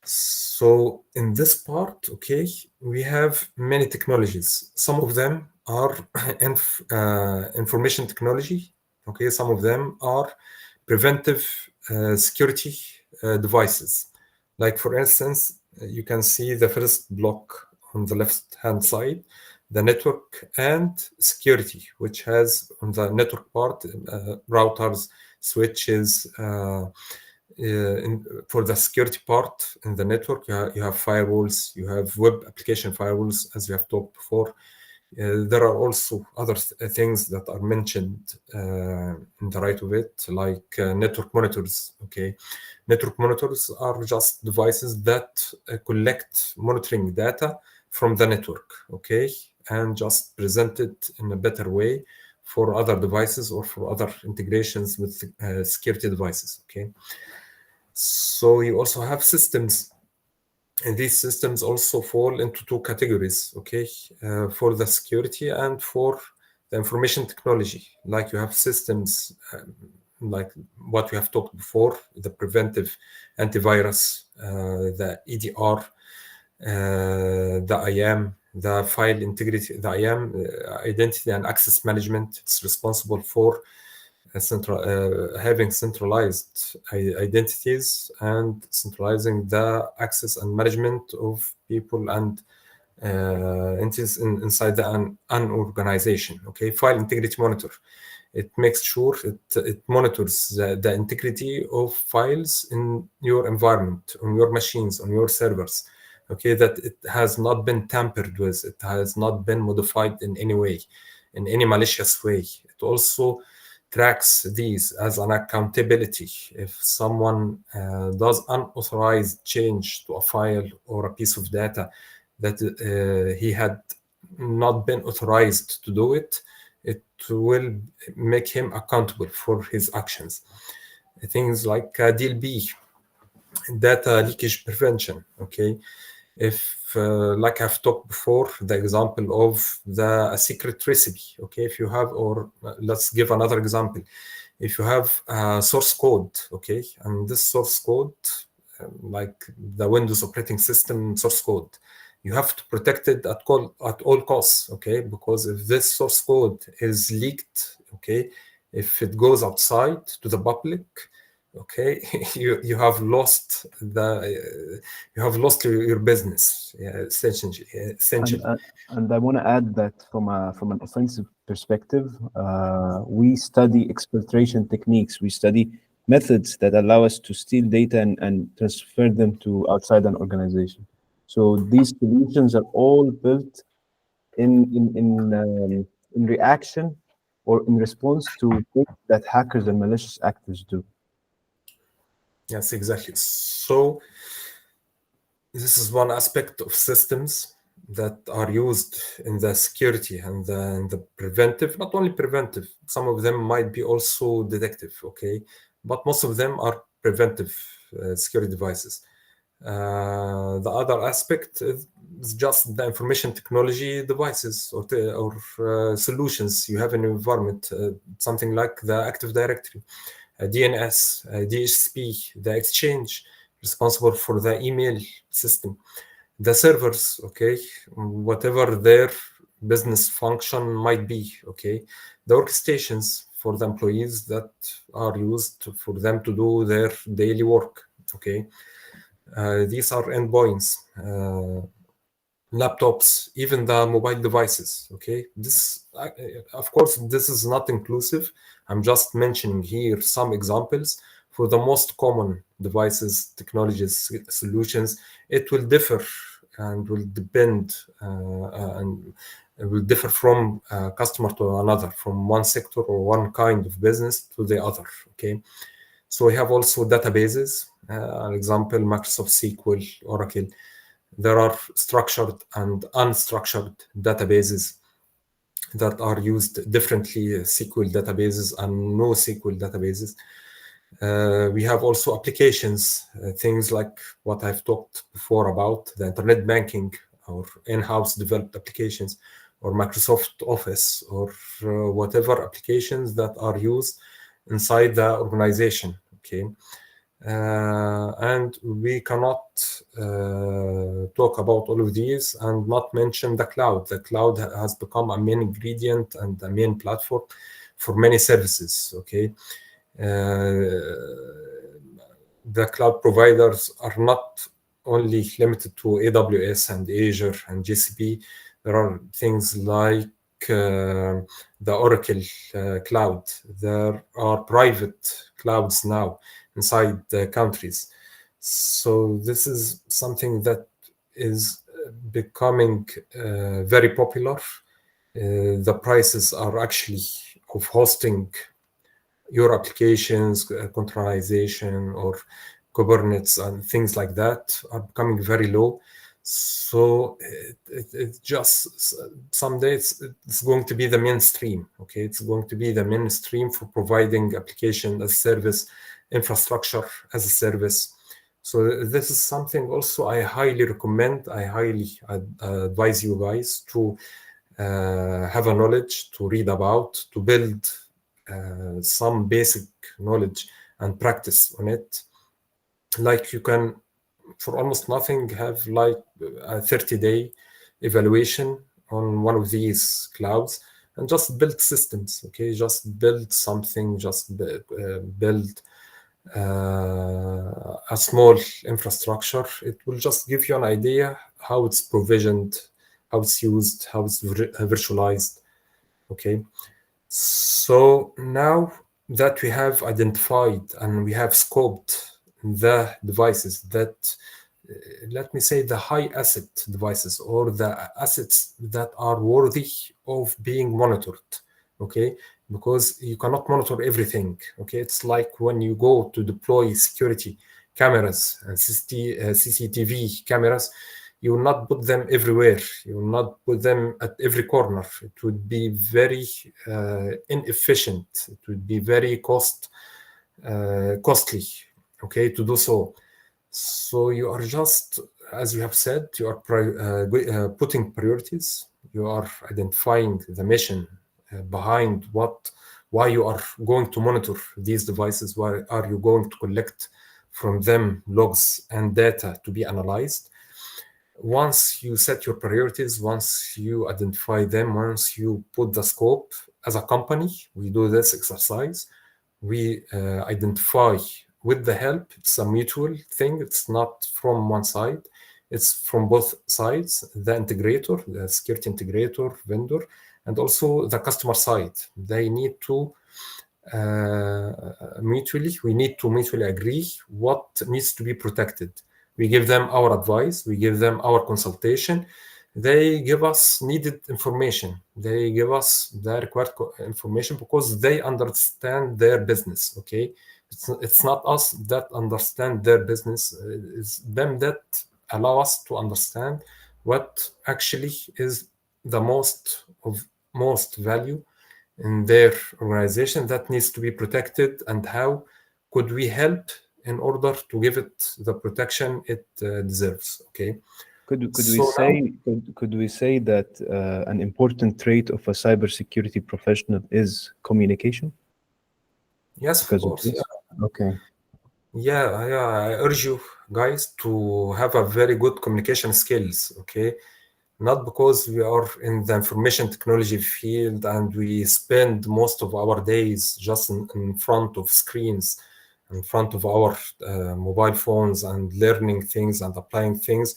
So in this part, okay, we have many technologies. Some of them are information technology. Okay, some of them are preventive security devices. Like for instance, you can see the first block on the left-hand side, the network and security, which has on the network part routers, switches. For the security part in the network, you have firewalls, you have web application firewalls, as we have talked before. There are also other things that are mentioned in the right of it, like network monitors. Okay, network monitors are just devices that collect monitoring data from the network. Okay, and just present it in a better way for other devices or for other integrations with security devices. Okay. So you also have systems, and these systems also fall into two categories, okay, for the security and for the information technology. Like you have systems like what we have talked before, the preventive antivirus, the EDR, the IAM, the file integrity, the IAM, identity and access management. It's responsible for having centralized identities and centralizing the access and management of people and entities inside an organization. Okay, file integrity monitor. It makes sure it monitors the integrity of files in your environment, on your machines, on your servers. Okay, that it has not been tampered with, it has not been modified in any way, in any malicious way. It also tracks these as an accountability. If someone does unauthorized change to a file or a piece of data that he had not been authorized to do it, it will make him accountable for his actions. Things like DLP, data leakage prevention. Okay, if like I've talked before, the example of a secret recipe. Okay, if you have, or let's give another example. If you have source code, okay, and this source code, like the Windows operating system source code, you have to protect it at all costs. Okay, because if this source code is leaked, okay, if it goes outside to the public, okay, you have lost your business, essentially. And I want to add that from an offensive perspective, we study exfiltration techniques. We study methods that allow us to steal data and transfer them to outside an organization. So these solutions are all built in reaction or in response to things that hackers and malicious actors do. Yes, exactly. So this is one aspect of systems that are used in the security and the preventive, not only preventive, some of them might be also detective, okay? But most of them are preventive security devices. The other aspect is just the information technology devices or solutions you have in your environment, something like the Active Directory, DNS, DHCP, the Exchange, responsible for the email system, the servers, okay, whatever their business function might be, okay, the workstations for the employees that are used for them to do their daily work, okay. These are endpoints, laptops, even the mobile devices. Okay, this of course this is not inclusive. I'm just mentioning here some examples for the most common devices, technologies, solutions. It will differ and will depend and it will differ from customer to another, from one sector or one kind of business to the other. Okay, so we have also databases. An example: Microsoft SQL, Oracle. There are structured and unstructured databases that are used differently, SQL databases and NoSQL databases. We have also applications, things like what I've talked before about the internet banking or in-house developed applications or Microsoft Office or whatever applications that are used inside the organization. Okay. And we cannot talk about all of these and not mention the cloud. The cloud has become a main ingredient and a main platform for many services. Okay, the cloud providers are not only limited to AWS and Azure and GCP. There are things like the Oracle cloud. There are private clouds now inside the countries. So this is something that is becoming very popular. The prices are actually of hosting your applications, containerization or Kubernetes and things like that are becoming very low. So it just someday it's going to be the mainstream. Okay, it's going to be the mainstream for providing application as a service, infrastructure as a service. So this is something also I highly recommend. I highly advise you guys to have a knowledge, to read about, to build some basic knowledge and practice on it. Like you can, for almost nothing, have like a 30-day evaluation on one of these clouds and just build systems. Okay, just build something, just build a small infrastructure. It will just give you an idea how it's provisioned, how it's used, how it's virtualized. Okay, so now that we have identified and we have scoped the devices that, let me say, the high asset devices or the assets that are worthy of being monitored, okay? Because you cannot monitor everything, okay? It's like when you go to deploy security cameras and CCTV cameras, you will not put them everywhere. You will not put them at every corner. It would be very inefficient. It would be very costly, okay, to do so. So you are just, as you have said, you are putting priorities. You are identifying the mission behind why you are going to monitor these devices. Why are you going to collect from them logs and data to be analyzed? Once you set your priorities, once you identify them, once you put the scope, as a company, we do this exercise. We identify with the help. It's a mutual thing. It's not from one side. It's from both sides, the integrator, the security integrator, vendor, and also the customer side. They need to we need to mutually agree what needs to be protected. We give them our advice, we give them our consultation. They give us needed information. They give us the required information because they understand their business, okay? It's not us that understand their business. It's them that allow us to understand what actually is the most value in their organization that needs to be protected, and how could we help in order to give it the protection it deserves. Okay. Could we say that an important trait of a cybersecurity professional is communication? Yes, of course. Yeah. Okay. Yeah, I urge you guys to have a very good communication skills. Okay. Not because we are in the information technology field and we spend most of our days just in front of screens in front of our mobile phones and learning things and applying things,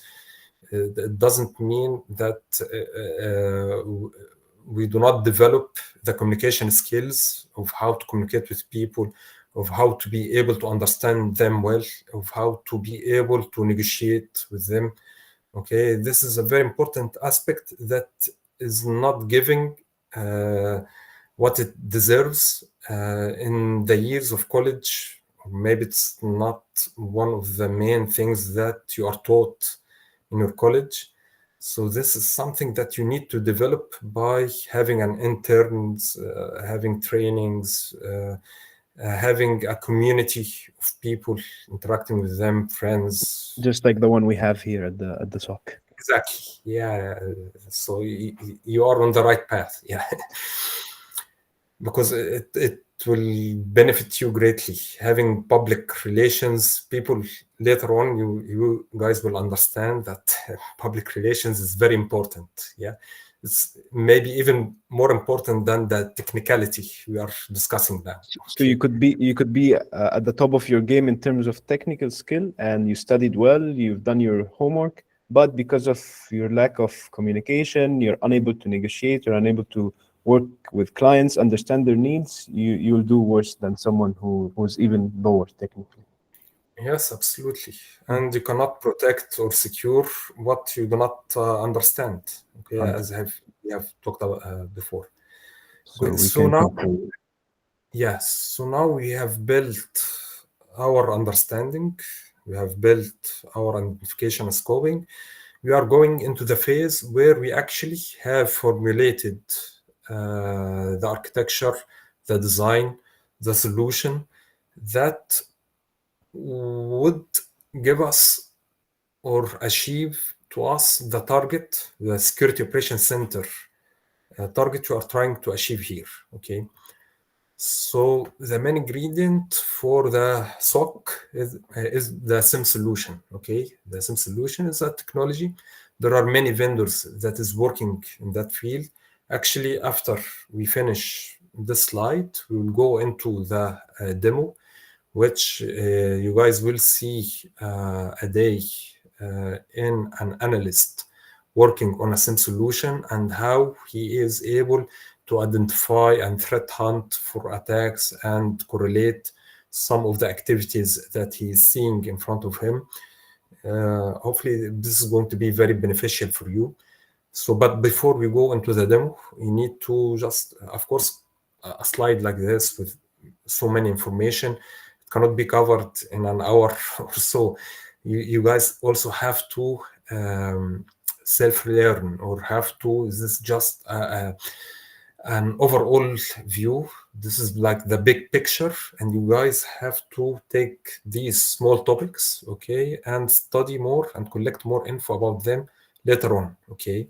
it doesn't mean that we do not develop the communication skills of how to communicate with people, of how to be able to understand them well, of how to be able to negotiate with them. Okay, this is a very important aspect that is not giving what it deserves in the years of college. Maybe it's not one of the main things that you are taught in your college. So this is something that you need to develop by having an interns, having trainings, having a community of people, interacting with them, friends. Just like the one we have here at the SOC. Exactly. Yeah. So you are on the right path. Yeah. Because it will benefit you greatly. Having public relations, people later on, you guys will understand that public relations is very important. Yeah. It's maybe even more important than the technicality we are discussing now. So you could be at the top of your game in terms of technical skill, and you studied well, you've done your homework, but because of your lack of communication, you're unable to negotiate, you're unable to work with clients, understand their needs, you'll do worse than someone who's even lower technically. Yes, absolutely. And you cannot protect or secure what you do not understand. Okay, as we have talked about before. So we So can now, conclude. yes. So now we have built our understanding. We have built our identification and scoping. We are going into the phase where we actually have formulated the architecture, the design, the solution that would give us or achieve to us the target, the security operations center target you are trying to achieve here. Okay. So the main ingredient for the SOC is the SIEM solution. Okay, the SIEM solution is a technology. There are many vendors that is working in that field. Actually, after we finish this slide, we will go into the demo, which you guys will see a day in an analyst working on a SIEM solution and how he is able to identify and threat hunt for attacks and correlate some of the activities that he is seeing in front of him. Hopefully, this is going to be very beneficial for you. So, but before we go into the demo, you need to just, of course, a slide like this with so many information, it cannot be covered in an hour or so. You guys also have to self-learn or have to, this is just an overall view. This is like the big picture, and you guys have to take these small topics, okay, and study more and collect more info about them later on, okay.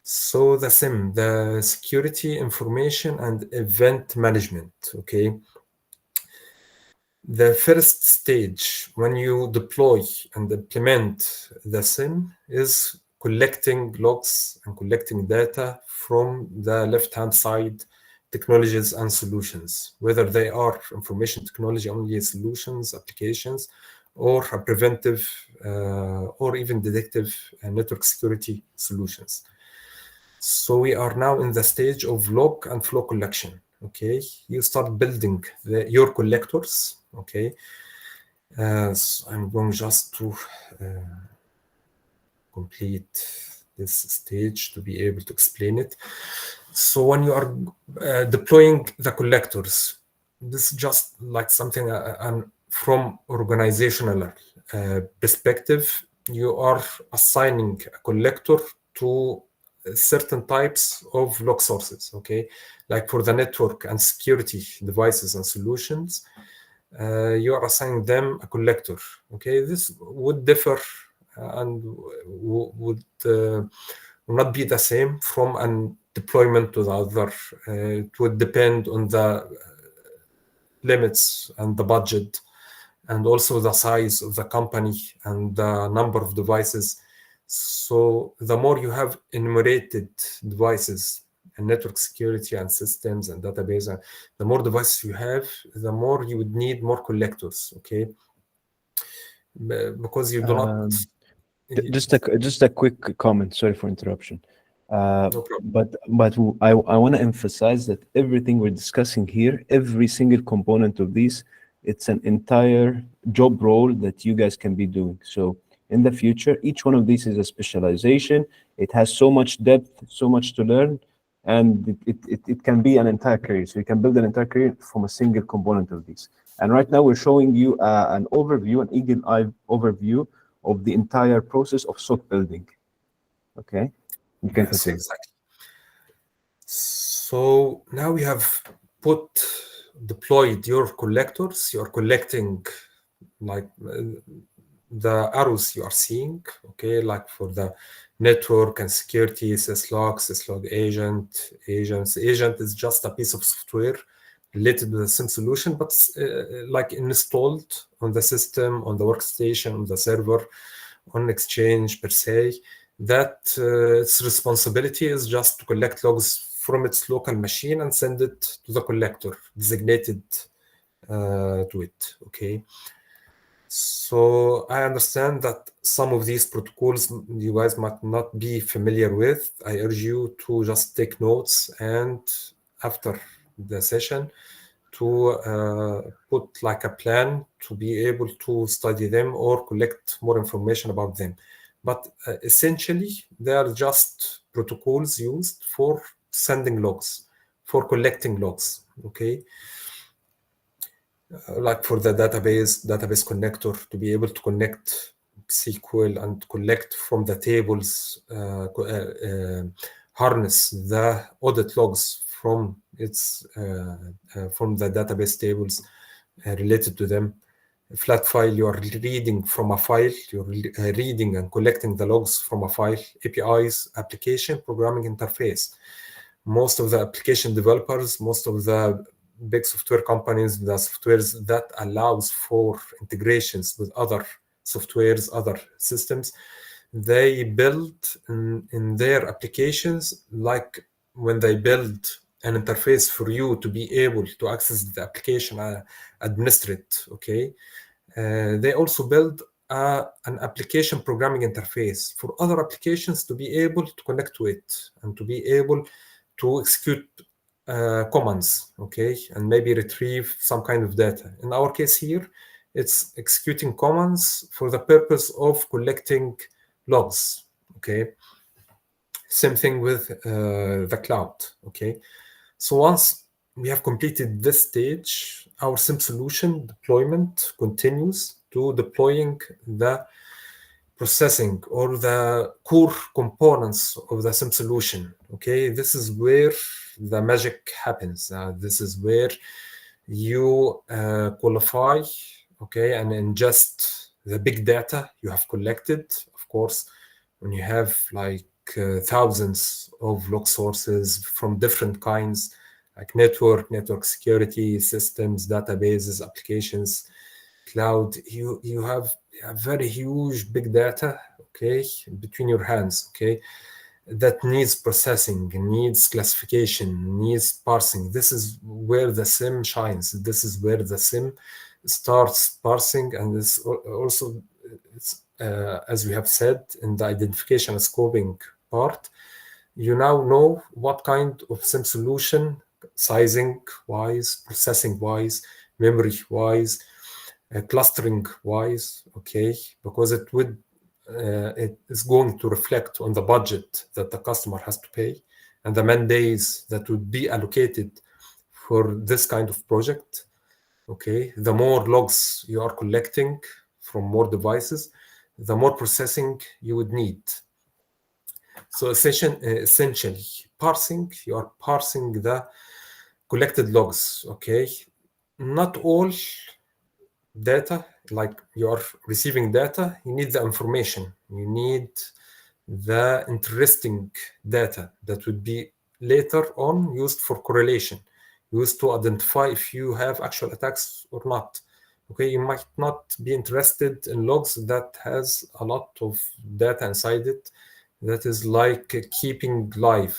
So the SIM, the security information and event management, okay. The first stage when you deploy and implement the SIM is collecting logs and collecting data from the left-hand side technologies and solutions, whether they are information technology only solutions, applications, or a preventive or even detective network security solutions. So we are now in the stage of log and flow collection. Okay, you start building your collectors. Okay, so I'm going just to complete this stage to be able to explain it. So when you are deploying the collectors, this is just like something from organizational perspective, you are assigning a collector to certain types of log sources, okay? Like for the network and security devices and solutions, you are assigning them a collector, okay? This would differ and would not be the same from a deployment to the other. It would depend on the limits and the budget and also the size of the company and the number of devices. So the more you have enumerated devices and network security and systems and database. And the more devices you have, the more you would need more collectors, okay? Because you do not... Just a quick comment. Sorry for interruption. No problem. But I want to emphasize that everything we're discussing here, every single component of these, it's an entire job role that you guys can be doing. So in the future, each one of these is a specialization. It has so much depth, so much to learn, and it can be an entire career. So you can build an entire career from a single component of these. And right now we're showing you an overview, an eagle-eye overview of the entire process of SOC building. Okay, you can Yes, continue. exactly. So now we have deployed your collectors. You are collecting like the arrows you are seeing, okay, like for the network and security, syslog, syslog agent, agents. Agent is just a piece of software related to the SIEM solution, but like installed on the system, on the workstation, on the server, on Exchange per se. That its responsibility is just to collect logs from its local machine and send it to the collector designated to it, okay? So I understand that some of these protocols you guys might not be familiar with. I urge you to just take notes and after the session to put like a plan to be able to study them or collect more information about them. But essentially, they are just protocols used for sending logs, for collecting logs, okay? Like for the database connector to be able to connect SQL and collect from the tables, harness the audit logs from from the database tables related to them. A flat file, you are reading from a file, you're reading and collecting the logs from a file. APIs, application programming interface. Most of the application developers, most of the big software companies, the softwares that allows for integrations with other softwares, other systems, they build in their applications, like when they build an interface for you to be able to access the application, administrate it, okay? They also build an application programming interface for other applications to be able to connect to it and to be able to execute commands, okay, and maybe retrieve some kind of data. In our case here, it's executing commands for the purpose of collecting logs, okay. Same thing with the cloud, okay. So once we have completed this stage, our SIEM solution deployment continues to deploying the processing or the core components of the SIEM solution. Okay, this is where the magic happens. This is where you qualify, okay, and ingest the big data you have collected. Of course, when you have like thousands of log sources from different kinds, like network security, systems, databases, applications, cloud, you have a very huge big data, okay, between your hands, okay, that needs processing, needs classification, needs parsing. This is where the SIEM shines. This is where the SIEM starts parsing, and this also, as we have said in the identification and scoping part, you now know what kind of SIEM solution, sizing wise, processing wise, memory wise, clustering wise, okay, because it is going to reflect on the budget that the customer has to pay and the man days that would be allocated for this kind of project, okay. The more logs you are collecting from more devices, the more processing you would need. So essentially parsing, you are parsing the collected logs, okay. Not all data, like you're receiving data, you need the information, you need the interesting data that would be later on used for correlation, used to identify if you have actual attacks or not, okay. You might not be interested in logs that has a lot of data inside it that is like keeping live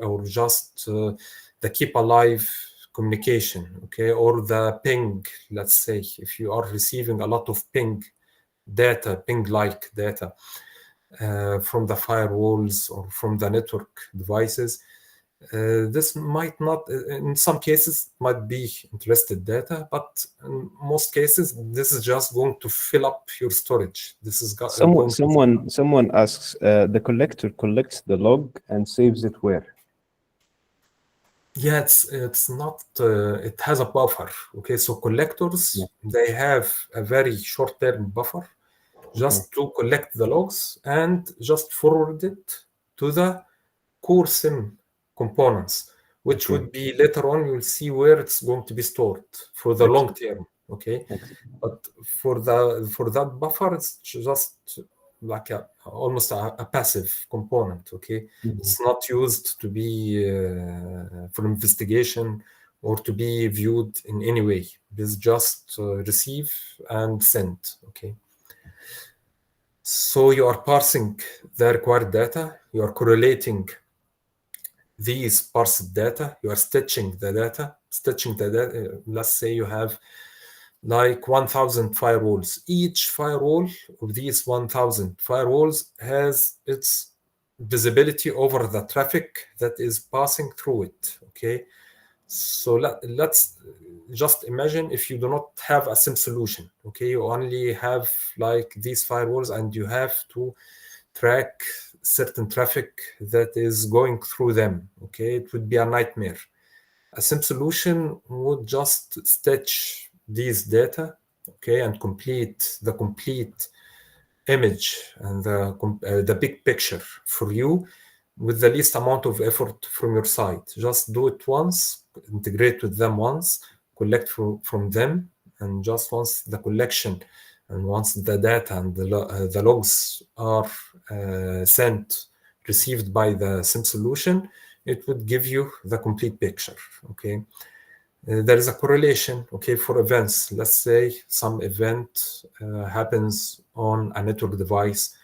or just the keep alive communication, okay, or the ping. Let's say if you are receiving a lot of ping data, ping-like data from the firewalls or from the network devices, this might not, in some cases, might be interested data, but in most cases, this is just going to fill up your storage. This is going to... Someone asks, the collector collects the log and saves it where? Yeah, it's not, it has a buffer. Okay, so collectors, they have a very short-term buffer just to collect the logs and just forward it to the core SIM components, which would be later on, you'll see where it's going to be stored for the long term. Okay, but for that buffer, it's just like almost a passive component. Okay, it's not used to be for investigation or to be viewed in any way. It's just receive and send. Okay. So you are parsing the required data, you are correlating these parsed data, you are stitching the data. Let's say you have like 1,000 firewalls. Each firewall of these 1,000 firewalls has its visibility over the traffic that is passing through it. Okay, so let's just imagine if you do not have a SIM solution. Okay, you only have like these firewalls and you have to track certain traffic that is going through them. Okay, it would be a nightmare. A SIM solution would just stitch these data, okay, and complete the complete image and the big picture for you with the least amount of effort from your side. Just do it once, integrate with them once, collect from them, and just once the collection and once the data and the logs are sent, received by the SIM solution, it would give you the complete picture. Okay. There is a correlation, okay, for events. Let's say some event happens on a network device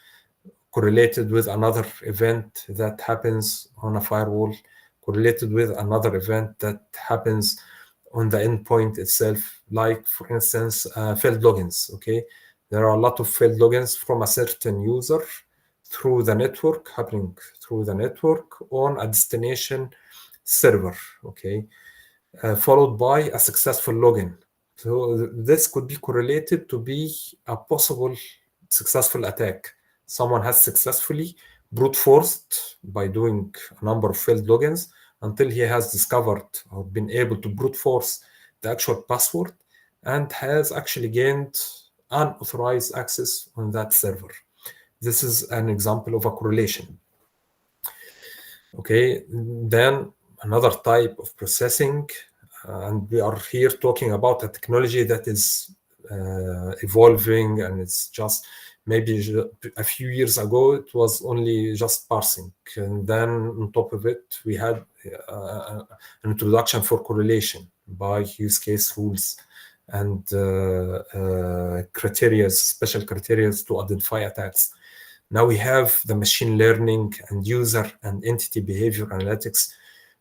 correlated with another event that happens on a firewall, correlated with another event that happens on the endpoint itself, like, for instance, failed logins, okay? There are a lot of failed logins from a certain user through the network, happening through the network on a destination server, okay? Followed by a successful login. So this could be correlated to be a possible successful attack. Someone has successfully brute forced by doing a number of failed logins until he has discovered or been able to brute force the actual password and has actually gained unauthorized access on that server. This is an example of a correlation. Okay, then another type of processing, and we are here talking about a technology that is evolving, and it's just maybe a few years ago it was only just parsing, and then on top of it we had an introduction for correlation by use case rules and criteria, special criteria to identify attacks. Now we have the machine learning and user and entity behavior analytics.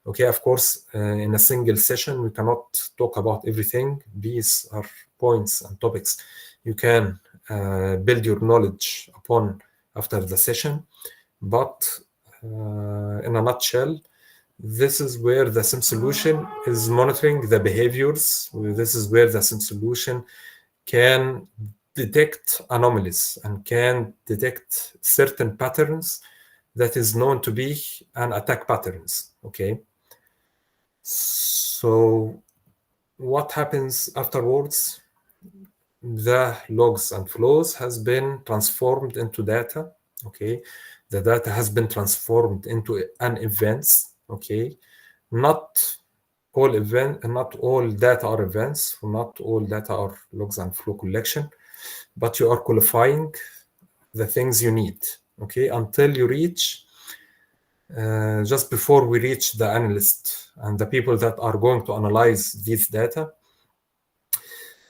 Okay, of course, in a single session, we cannot talk about everything. These are points and topics you can build your knowledge upon after the session. But in a nutshell, this is where the SIM solution is monitoring the behaviors. This is where the SIM solution can detect anomalies and can detect certain patterns that is known to be an attack patterns. Okay. So what happens afterwards? The logs and flows has been transformed into data. Okay. The data has been transformed into an events. Okay. Not all data are events, not all data are logs and flow collection, but you are qualifying the things you need, okay, until you reach, just before we reach the analyst and the people that are going to analyze these data.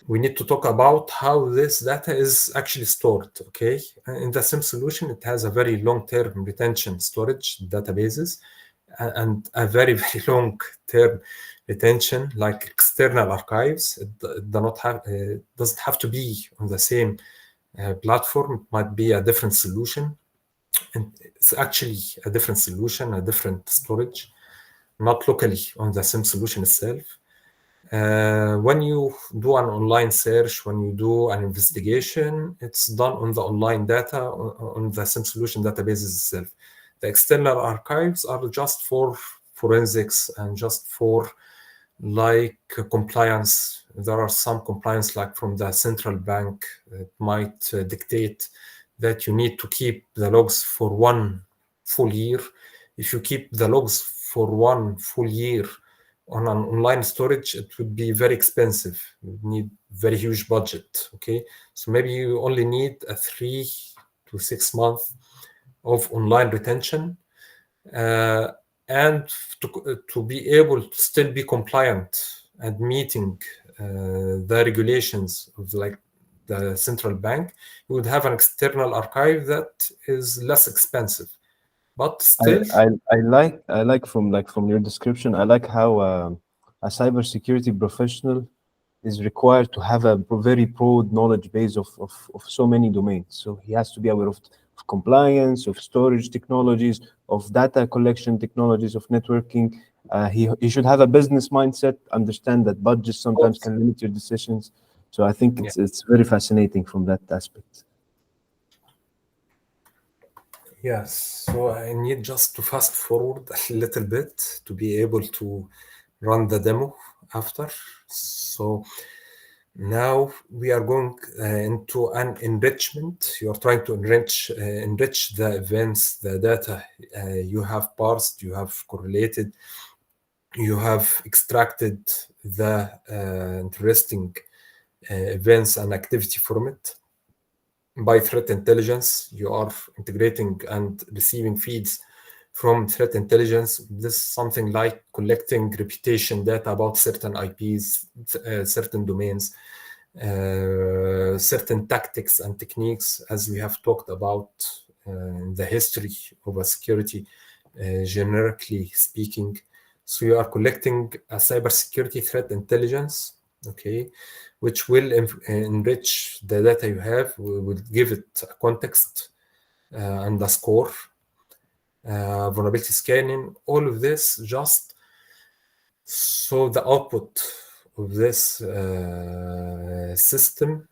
we need to talk about how this data is actually stored. Okay, in the SIEM solution, it has a very long-term retention storage databases and a very very long-term retention like external archives. It doesn't have to be on the same platform. It might be a different solution, and it's actually a different solution, a different storage, not locally on the SIEM solution itself. When you do an online search, when you do an investigation, it's done on the online data on the SIEM solution databases itself. The external archives are just for forensics and just for like compliance. There are some compliance like from the central bank that might dictate that you need to keep the logs for 1 full year. If you keep the logs for 1 full year on an online storage, it would be very expensive. You need very huge budget. Okay, so maybe you only need a 3 to 6 months of online retention, and to be able to still be compliant and meeting the regulations of like the central bank, you would have an external archive that is less expensive, but still. I like from your description. I like how a cybersecurity professional is required to have a very broad knowledge base of so many domains. So he has to be aware of compliance, of storage technologies, of data collection technologies, of networking. He should have a business mindset, understand that budgets sometimes can limit your decisions. So I think it's very fascinating from that aspect. Yes, so I need just to fast forward a little bit to be able to run the demo after. So now we are going into an enrichment. You are trying to enrich the events, the data you have parsed, you have correlated, you have extracted the interesting events and activity from it. By threat intelligence, you are integrating and receiving feeds from threat intelligence. This is something like collecting reputation data about certain IPs, certain domains, certain tactics and techniques, as we have talked about the history of a security, generically speaking. So you are collecting a cybersecurity threat intelligence, okay, which will enrich the data you have, will give it a context and a score, vulnerability scanning, all of this just so the output of this system,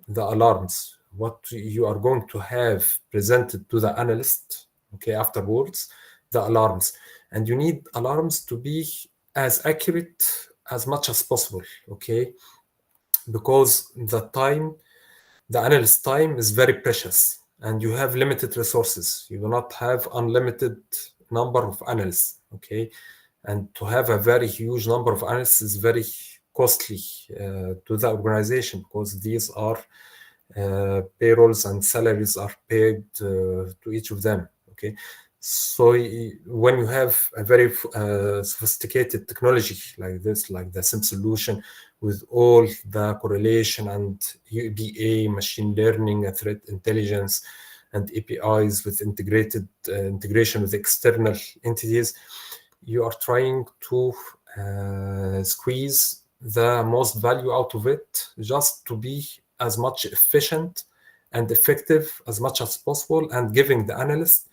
the alarms, what you are going to have presented to the analyst, okay, afterwards, the alarms. And you need alarms to be as accurate as much as possible, okay? Because the analyst time is very precious and you have limited resources. You do not have unlimited number of analysts, okay? And to have a very huge number of analysts is very costly to the organization, because these are payrolls and salaries are paid to each of them, okay? So when you have a very sophisticated technology like this, like the SIEM solution, with all the correlation and UBA, machine learning, threat intelligence, and APIs with integration with external entities, you are trying to squeeze the most value out of it, just to be as much efficient and effective as much as possible, and giving the analyst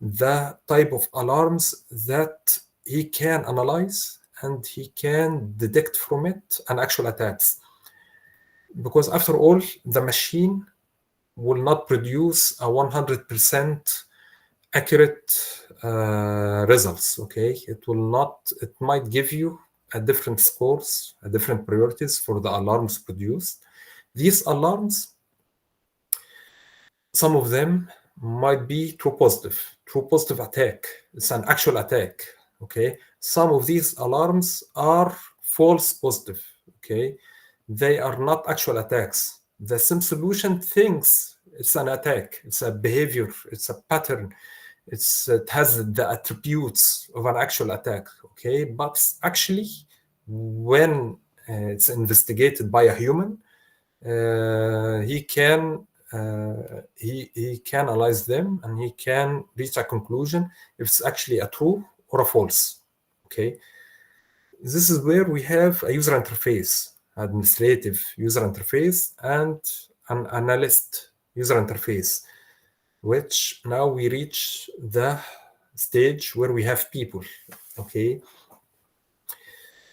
the type of alarms that he can analyze and he can detect from it an actual attacks. Because after all, the machine will not produce a 100% accurate results, okay? It will not, it might give you a different scores, a different priorities for the alarms produced. These alarms, some of them might be true positive attack. It's an actual attack, okay? Some of these alarms are false positive, okay? They are not actual attacks. The SIEM solution thinks it's an attack, it's a behavior, it's a pattern, it has the attributes of an actual attack, okay? But actually, when it's investigated by a human, he can analyze them, and he can reach a conclusion if it's actually a true or a false. Okay, this is where we have a user interface, administrative user interface, and an analyst user interface, which now we reach the stage where we have people. Okay,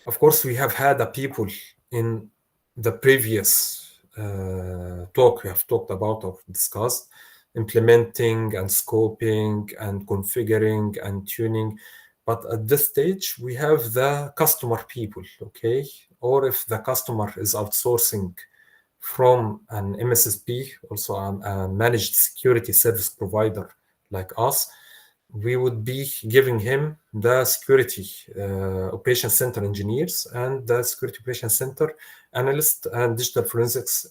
of course we have had a people in the previous talk we have talked about or discussed, implementing and scoping and configuring and tuning. But at this stage, we have the customer people, okay? Or if the customer is outsourcing from an MSSP, also a managed security service provider like us, we would be giving him the security operations center engineers and the security operations center analyst and digital forensics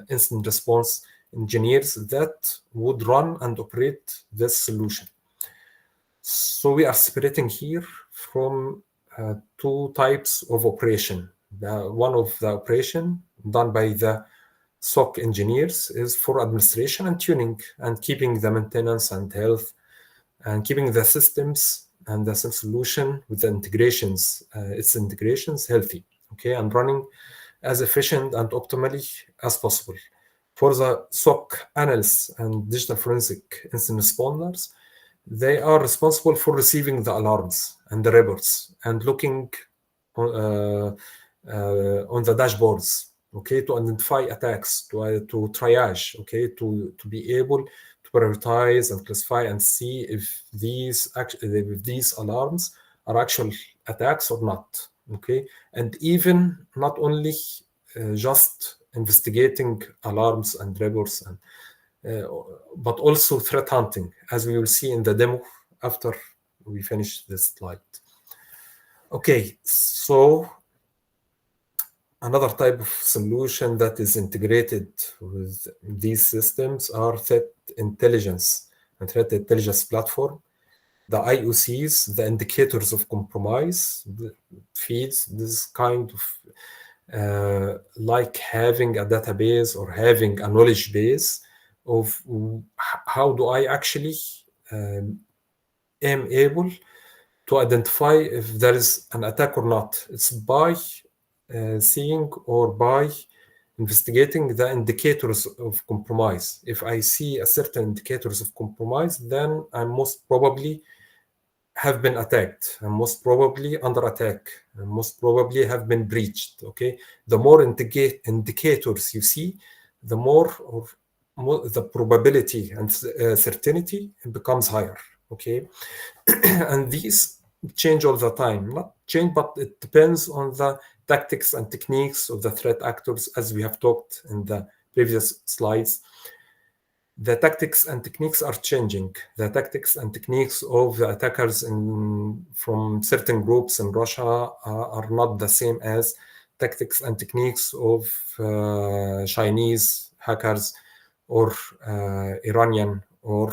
incident response engineers that would run and operate this solution. So we are separating here from two types of operation. One of the operation done by the SOC engineers is for administration and tuning and keeping the maintenance and health and keeping the systems and the SIEM solution with the integrations, its integrations healthy, okay, and running as efficient and optimally as possible. For the SOC analysts and digital forensic incident responders, they are responsible for receiving the alarms and the reports and looking on the dashboards, okay, to identify attacks, to triage, okay, to be able to prioritize and classify and see if these alarms are actual attacks or not, okay, and even not only just investigating alarms and reports and but also threat hunting, as we will see in the demo after we finish this slide. Okay, so another type of solution that is integrated with these systems are threat intelligence and threat intelligence platform. The IOCs, the indicators of compromise, feeds this kind of like having a database or having a knowledge base of how do I actually am able to identify if there is an attack or not. It's by seeing or by investigating the indicators of compromise. If I see a certain indicators of compromise, then I most probably have been attacked, and most probably under attack, and most probably have been breached. Okay, the more indicators you see, the more the probability and certainty becomes higher. Okay, and these change all the time. Not change, but it depends on the tactics and techniques of the threat actors, as we have talked in the previous slides. The tactics and techniques are changing. The tactics and techniques of the attackers from certain groups in Russia are not the same as tactics and techniques of Chinese hackers or Iranian or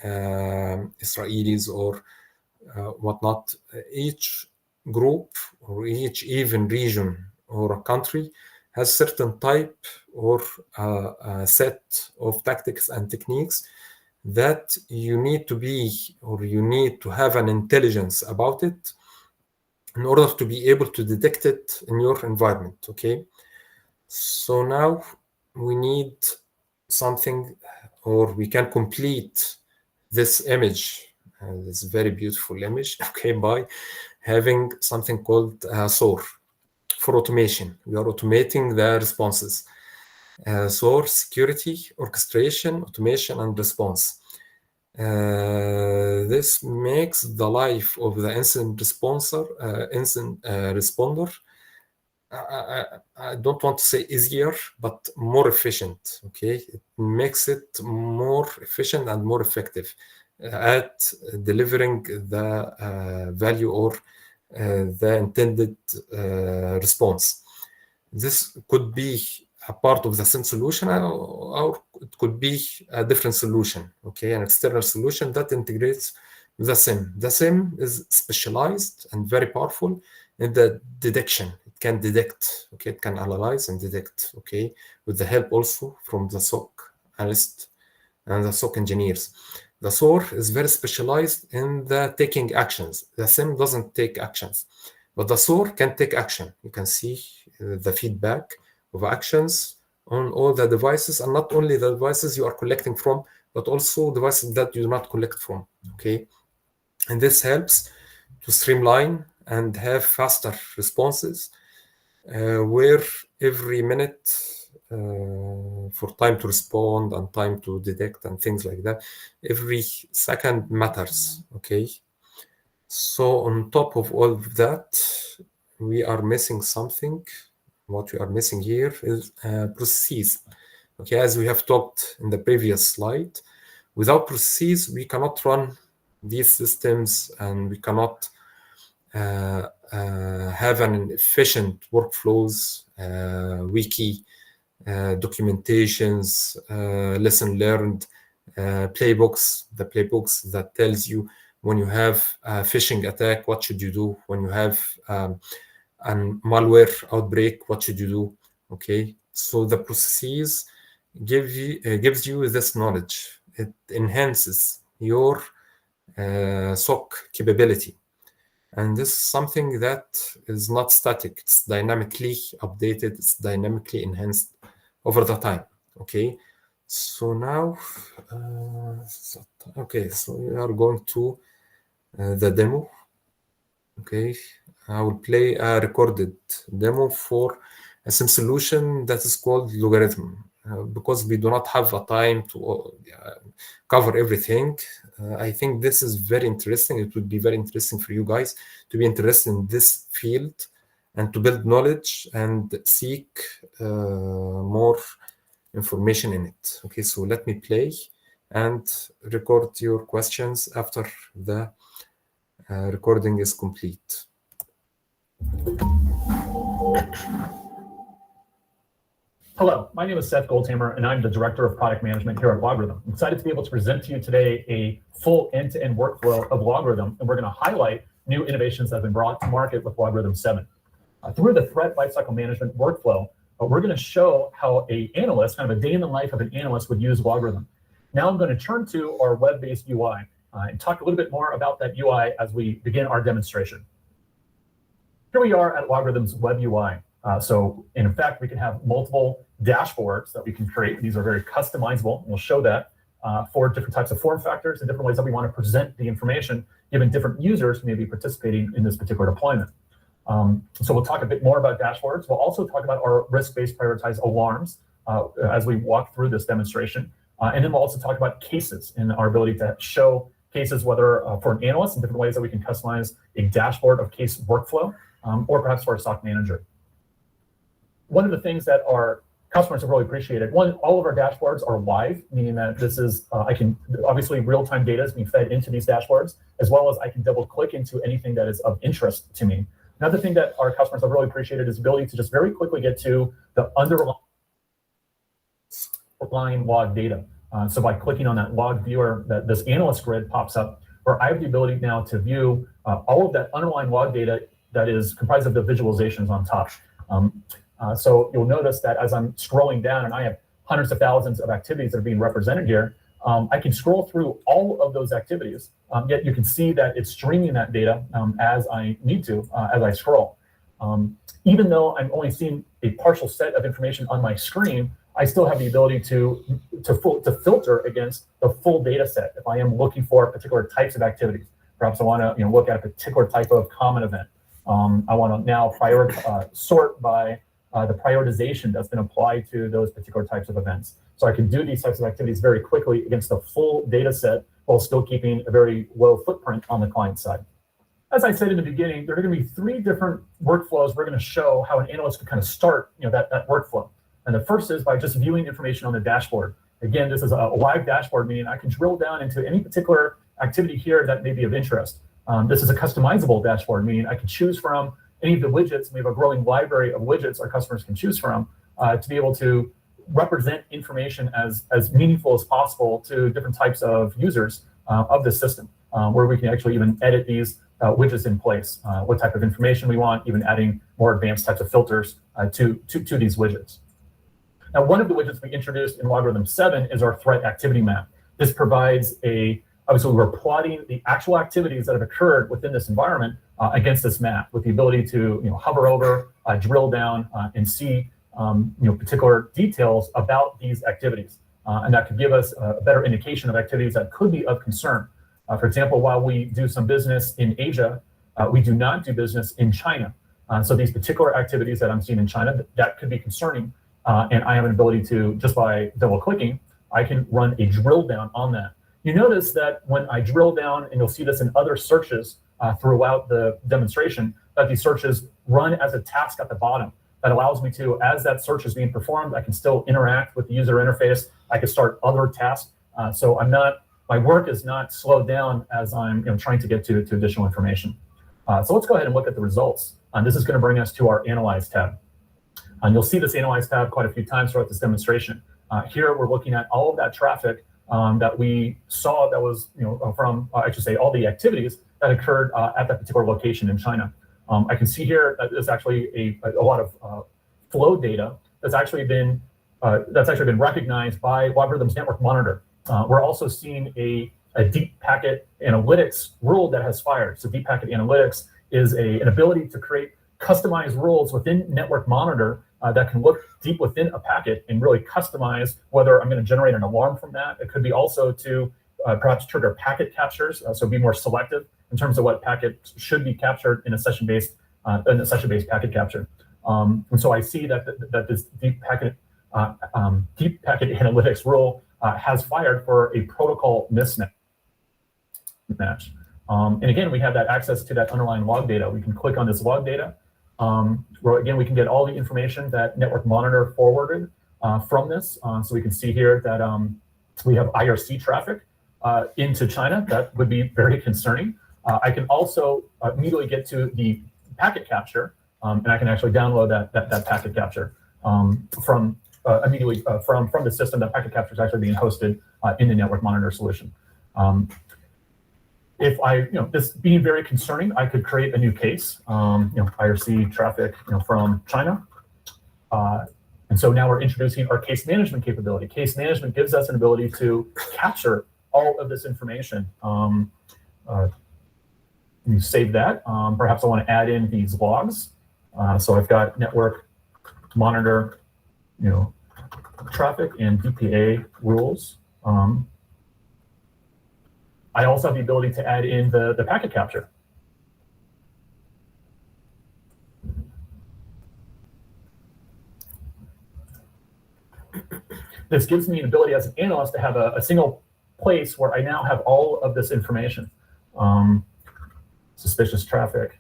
Israelis or whatnot. Each group or each even region or a country has certain type or a set of tactics and techniques that you need to be or you need to have an intelligence about it in order to be able to detect it in your environment. Okay, so now we need something, or we can complete this image, this very beautiful image, okay, by having something called SOAR for automation. We are automating the responses. SOAR, security, orchestration, automation, and response. This makes the life of the incident responder, I don't want to say easier, but more efficient. Okay, it makes it more efficient and more effective at delivering the value or the intended response. This could be a part of the SIEM solution, or it could be a different solution, okay, an external solution that integrates the SIEM. The SIEM is specialized and very powerful in the detection. It can detect, okay, it can analyze and detect, okay, with the help also from the SOC analyst and the SOC engineers. The SOR is very specialized in the taking actions. The SIEM doesn't take actions, but the SOR can take action. You can see the feedback of actions on all the devices, and not only the devices you are collecting from, but also devices that you do not collect from, okay? And this helps to streamline and have faster responses, where every minute for time to respond and time to detect and things like that, every second matters, okay? So on top of all of that, we are missing something. What we are missing here is processes. Okay, as we have talked in the previous slide, without processes, we cannot run these systems, and we cannot have an efficient workflows, wiki, documentations, lesson learned, playbooks, the playbooks that tells you when you have a phishing attack, what should you do? When you have a malware outbreak, what should you do? Okay, so the processes gives you this knowledge. It enhances your SOC capability. And this is something that is not static. It's dynamically updated. It's dynamically enhanced over the time. Okay. So now, okay, so we are going to the demo. Okay. I will play a recorded demo for a SIEM solution that is called Logarithm. Because we do not have a time to cover everything, I think this is very interesting. It would be very interesting for you guys to be interested in this field and to build knowledge and seek more information in it. Okay, so let me play and record your questions after the recording is complete. Hello, my name is Seth Goldhammer, and I'm the Director of Product Management here at Logarithm. I'm excited to be able to present to you today a full end-to-end workflow of Logarithm, and we're going to highlight new innovations that have been brought to market with Logarithm 7. Through the threat lifecycle management workflow, we're going to show how an analyst, kind of a day in the life of an analyst, would use Logarithm. Now I'm going to turn to our web-based UI and talk a little bit more about that UI as we begin our demonstration. Here we are at Logarithm's web UI. So in fact, we can have multiple dashboards that we can create. These are very customizable. We'll show that for different types of form factors and different ways that we want to present the information, given different users who may be participating in this particular deployment. So we'll talk a bit more about dashboards. We'll also talk about our risk-based prioritized alarms as we walk through this demonstration. And then we'll also talk about cases and our ability to show cases, whether for an analyst, in different ways that we can customize a dashboard of case workflow, or perhaps for a SOC manager. One of the things that our customers have really appreciated, one, all of our dashboards are live, meaning that this is, I can, obviously real-time data is being fed into these dashboards, as well as I can double click into anything that is of interest to me. Another thing that our customers have really appreciated is the ability to just very quickly get to the underlying log data. So by clicking on that log viewer, this analyst grid pops up, where I have the ability now to view all of that underlying log data that is comprised of the visualizations on top. So you'll notice that as I'm scrolling down, and I have hundreds of thousands of activities that are being represented here, I can scroll through all of those activities, yet you can see that it's streaming that data as I need to, as I scroll. Even though I'm only seeing a partial set of information on my screen, I still have the ability to filter against the full data set if I am looking for particular types of activities. Perhaps I want to look at a particular type of common event. I want to now sort by the prioritization that's been applied to those particular types of events. So I can do these types of activities very quickly against the full data set while still keeping a very low footprint on the client side. As I said in the beginning, there are going to be 3 different workflows we're going to show how an analyst can kind of start that workflow. And the first is by just viewing information on the dashboard. Again, this is a live dashboard, meaning I can drill down into any particular activity here that may be of interest. This is a customizable dashboard, meaning I can choose from any of the widgets. We have a growing library of widgets our customers can choose from to be able to represent information as meaningful as possible to different types of users of the system, where we can actually even edit these widgets in place, what type of information we want, even adding more advanced types of filters to these widgets. Now, one of the widgets we introduced in Logarithm 7 is our threat activity map. This provides obviously we're plotting the actual activities that have occurred within this environment against this map, with the ability to hover over, drill down, and see particular details about these activities. And that could give us a better indication of activities that could be of concern. For example, while we do some business in Asia, we do not do business in China. So these particular activities that I'm seeing in China, that could be concerning. And I have an ability to, just by double clicking, I can run a drill down on that. You notice that when I drill down, and you'll see this in other searches throughout the demonstration, that these searches run as a task at the bottom. That allows me to, as that search is being performed, I can still interact with the user interface. I can start other tasks. So my work is not slowed down as I'm trying to get to additional information. So let's go ahead and look at the results. This is going to bring us to our Analyze tab. And you'll see this Analyze tab quite a few times throughout this demonstration. Here we're looking at all of that traffic that we saw that was from, I should say, all the activities that occurred at that particular location in China. I can see here that there's actually a lot of flow data that's actually been recognized by Logarithm's Network Monitor. We're also seeing a deep packet analytics rule that has fired. So deep packet analytics is an ability to create customized rules within Network Monitor that can look deep within a packet and really customize whether I'm going to generate an alarm from that. It could be also to perhaps trigger packet captures, so be more selective in terms of what packet should be captured in a session-based packet capture. And so I see that this deep packet analytics rule has fired for a protocol mismatch. And again, we have that access to that underlying log data. We can click on this log data, where again we can get all the information that Network Monitor forwarded from this. So we can see here that we have IRC traffic into China. That would be very concerning. I can also immediately get to the packet capture, and I can actually download that packet capture from the system. That packet capture is actually being hosted in the Network Monitor solution. If this being very concerning, I could create a new case, IRC traffic from China. And so now we're introducing our case management capability. Case management gives us an ability to capture all of this information. You save that. Perhaps I want to add in these logs. So I've got Network Monitor, traffic and DPA rules. I also have the ability to add in the packet capture. This gives me an ability as an analyst to have a single place where I now have all of this information. Suspicious traffic.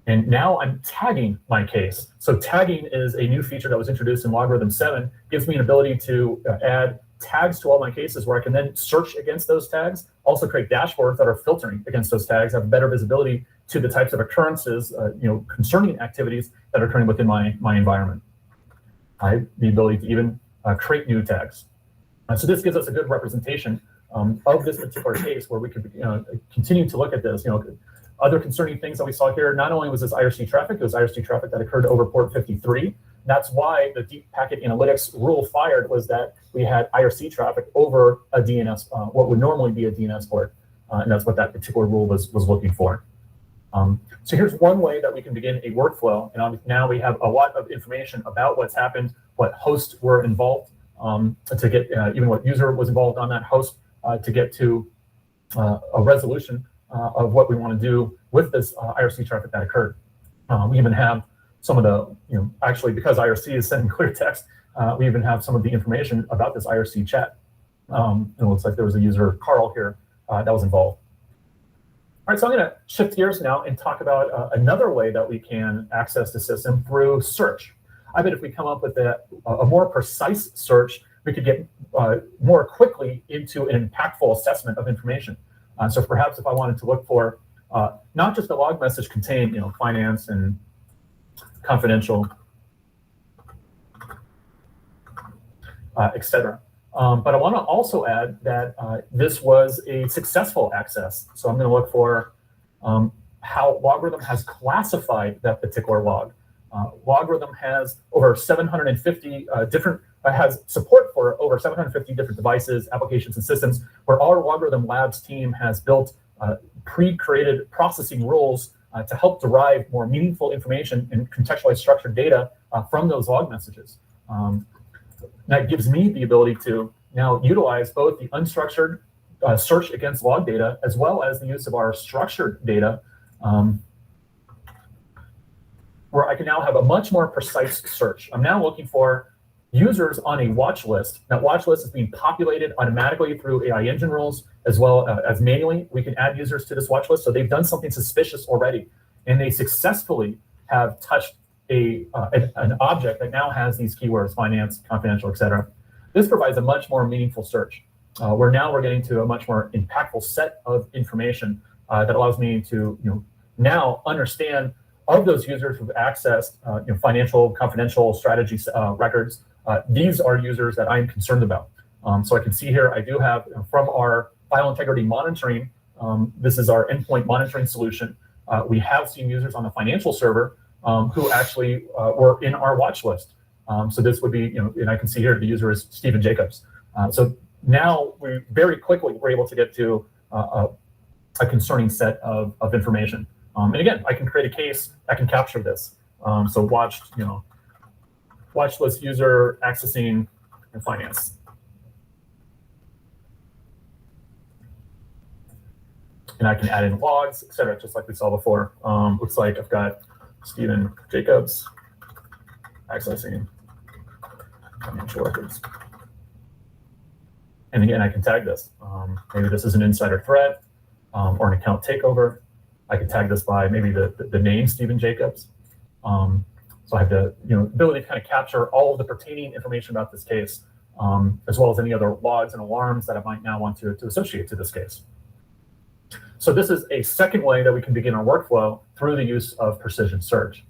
And now I'm tagging my case. So tagging is a new feature that was introduced in Logarithm 7. Gives me an ability to add tags to all my cases where I can then search against those tags, also create dashboards that are filtering against those tags, have better visibility to the types of occurrences, concerning activities that are occurring within my environment. I have the ability to even create new tags. So this gives us a good representation of this particular case where we could continue to look at this. Other concerning things that we saw here, not only was this IRC traffic, it was IRC traffic that occurred over port 53. That's why the deep packet analytics rule fired, was that we had IRC traffic over a DNS, what would normally be a DNS port. And that's what that particular rule was looking for. So here's one way that we can begin a workflow. And now we have a lot of information about what's happened, what hosts were involved, to get even what user was involved on that host, to get to a resolution of what we want to do with this IRC traffic that occurred. We even have some of the, actually because IRC is sending clear text, we even have some of the information about this IRC chat. It looks like there was a user, Carl, here that was involved. All right, so I'm going to shift gears now and talk about another way that we can access the system through search. I bet if we come up with a more precise search, we could get more quickly into an impactful assessment of information. So perhaps if I wanted to look for not just a log message contained, finance and confidential, etc. But I want to also add that this was a successful access. So I'm going to look for how Logarithm has classified that particular log. Logarithm has over 750 has support for over 750 different devices, applications, and systems, where our Logarithm Labs team has built pre-created processing rules to help derive more meaningful information and contextualized structured data from those log messages. That gives me the ability to now utilize both the unstructured search against log data as well as the use of our structured data, where I can now have a much more precise search. I'm now looking for users on a watch list. That watch list is being populated automatically through AI engine rules, as well as manually. We can add users to this watch list. So they've done something suspicious already, and they successfully have touched an object that now has these keywords: finance, confidential, etc. This provides a much more meaningful search, where now we're getting to a much more impactful set of information that allows me to now understand of those users who've accessed financial, confidential strategy records. These are users that I'm concerned about. So I can see here I do have from our file integrity monitoring. This is our endpoint monitoring solution. We have seen users on the financial server who actually were in our watch list. So this would be, and I can see here the user is Stephen Jacobs. So now we very quickly were able to get to a concerning set of information. And again, I can create a case that can capture this. So watch list user accessing finance. And I can add in logs, et cetera, just like we saw before. Looks like I've got Stephen Jacobs accessing financial records. And again, I can tag this. Maybe this is an insider threat or an account takeover. I can tag this by maybe the name Stephen Jacobs. So I have the ability to kind of capture all of the pertaining information about this case, as well as any other logs and alarms that I might now want to associate to this case. So this is a second way that we can begin our workflow through the use of precision search.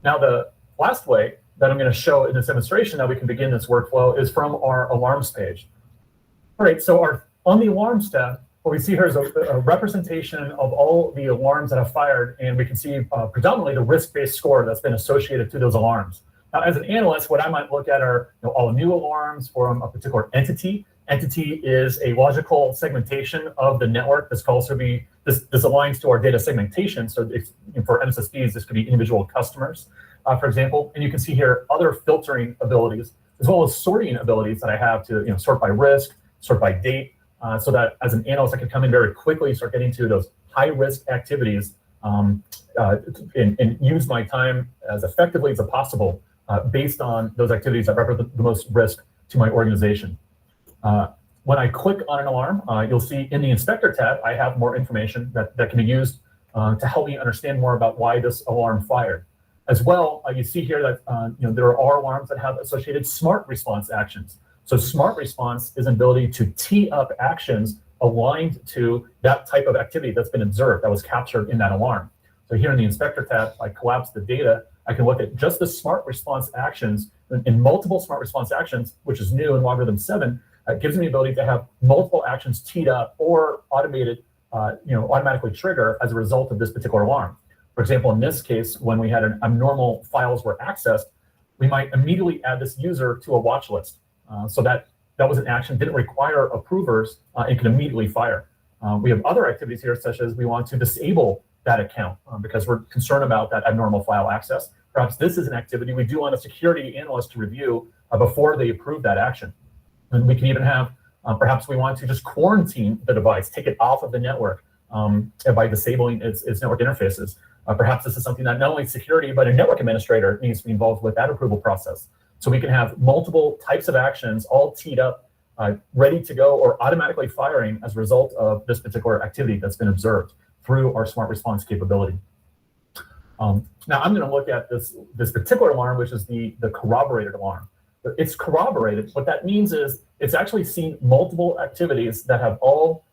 Now, the last way that I'm going to show in this demonstration that we can begin this workflow is from our alarms page. All right, so on the alarms tab, what we see here is a representation of all the alarms that have fired, and we can see predominantly the risk-based score that's been associated to those alarms. Now, as an analyst, what I might look at are all new alarms from a particular entity. Entity is a logical segmentation of the network. This can also be, this aligns to our data segmentation. So for MSSPs, this could be individual customers, for example. And you can see here other filtering abilities, as well as sorting abilities that I have to sort by risk, sort by date, so that as an analyst, I can come in very quickly, start getting to those high-risk activities, and use my time as effectively as possible based on those activities that represent the most risk to my organization. When I click on an alarm, you'll see in the inspector tab, I have more information that can be used to help me understand more about why this alarm fired. As well, you see here that there are alarms that have associated smart response actions. So smart response is an ability to tee up actions aligned to that type of activity that's been observed, that was captured in that alarm. So here in the inspector tab, I collapse the data. I can look at just the smart response actions in multiple smart response actions, which is new in Logarithm 7. It gives me the ability to have multiple actions teed up or automated, automatically trigger as a result of this particular alarm. For example, in this case, when we had an abnormal files were accessed, we might immediately add this user to a watch list. So that was an action, didn't require approvers, and can immediately fire. We have other activities here, such as we want to disable that account because we're concerned about that abnormal file access. Perhaps this is an activity we do want a security analyst to review before they approve that action. And we can even have, perhaps we want to just quarantine the device, take it off of the network by disabling its network interfaces. Perhaps this is something that not only security, but a network administrator needs to be involved with that approval process. So we can have multiple types of actions all teed up, ready to go, or automatically firing as a result of this particular activity that's been observed through our smart response capability. Now I'm going to look at this particular alarm, which is the corroborated alarm. It's corroborated. What that means is it's actually seen multiple activities that have all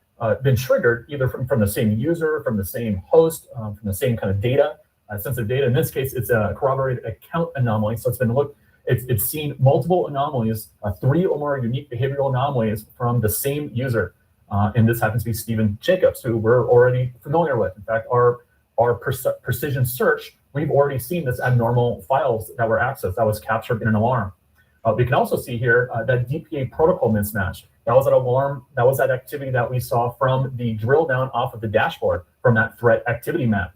been triggered either from the same user, from the same host, from the same kind of data, sensitive data. In this case, it's a corroborated account anomaly. So it's been it's seen multiple anomalies, 3 or more unique behavioral anomalies from the same user. And this happens to be Stephen Jacobs, who we're already familiar with. In fact, our precision search, we've already seen this abnormal files that were accessed that was captured in an alarm. We can also see here that DPA protocol mismatch. That was an alarm, that was that activity that we saw from the drill down off of the dashboard from that threat activity map,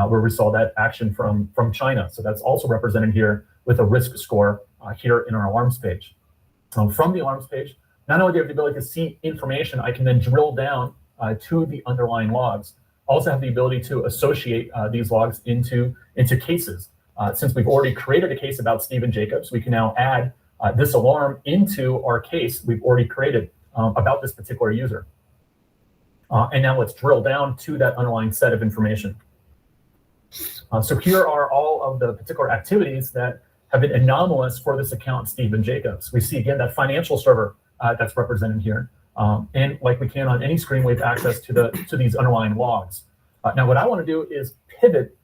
where we saw that action from China. So that's also represented here with a risk score here in our alarms page. From the alarms page, not only do I have the ability to see information, I can then drill down to the underlying logs. Also have the ability to associate these logs into cases. Since we've already created a case about Stephen Jacobs, we can now add this alarm into our case we've already created about this particular user. And now let's drill down to that underlying set of information. So here are all of the particular activities that have been anomalous for this account, Stephen Jacobs. We see again that financial server that's represented here. And like we can on any screen, we have access to these underlying logs. Now what I want to do is pivot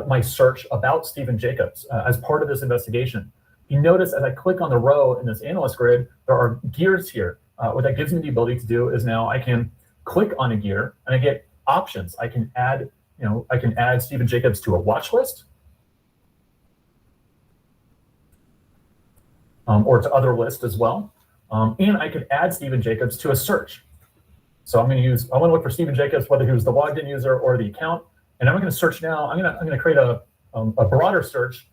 my search about Stephen Jacobs as part of this investigation. You notice as I click on the row in this analyst grid, there are gears here. What that gives me the ability to do is now I can click on a gear and I get options. I can add, I can add Stephen Jacobs to a watch list or to other lists as well. And I could add Stephen Jacobs to a search. So I want to look for Stephen Jacobs, whether he was the logged in user or the account. And I'm going to search now. I'm going to create a broader search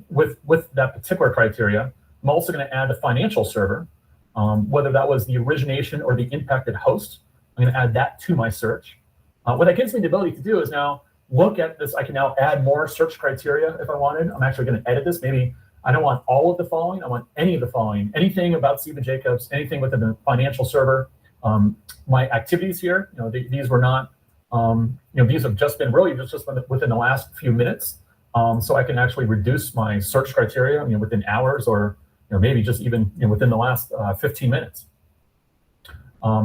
with that particular criteria. I'm also going to add the financial server, whether that was the origination or the impacted host. I'm going to add that to my search. What that gives me the ability to do is now look at this. I can now add more search criteria if I wanted. I'm actually going to edit this. Maybe I don't want all of the following. I want any of the following. Anything about Stephen Jacobs, anything within the financial server. My activities here, these were not, these have just been really just within the last few minutes. So I can actually reduce my search criteria, within hours or maybe just even within the last 15 minutes.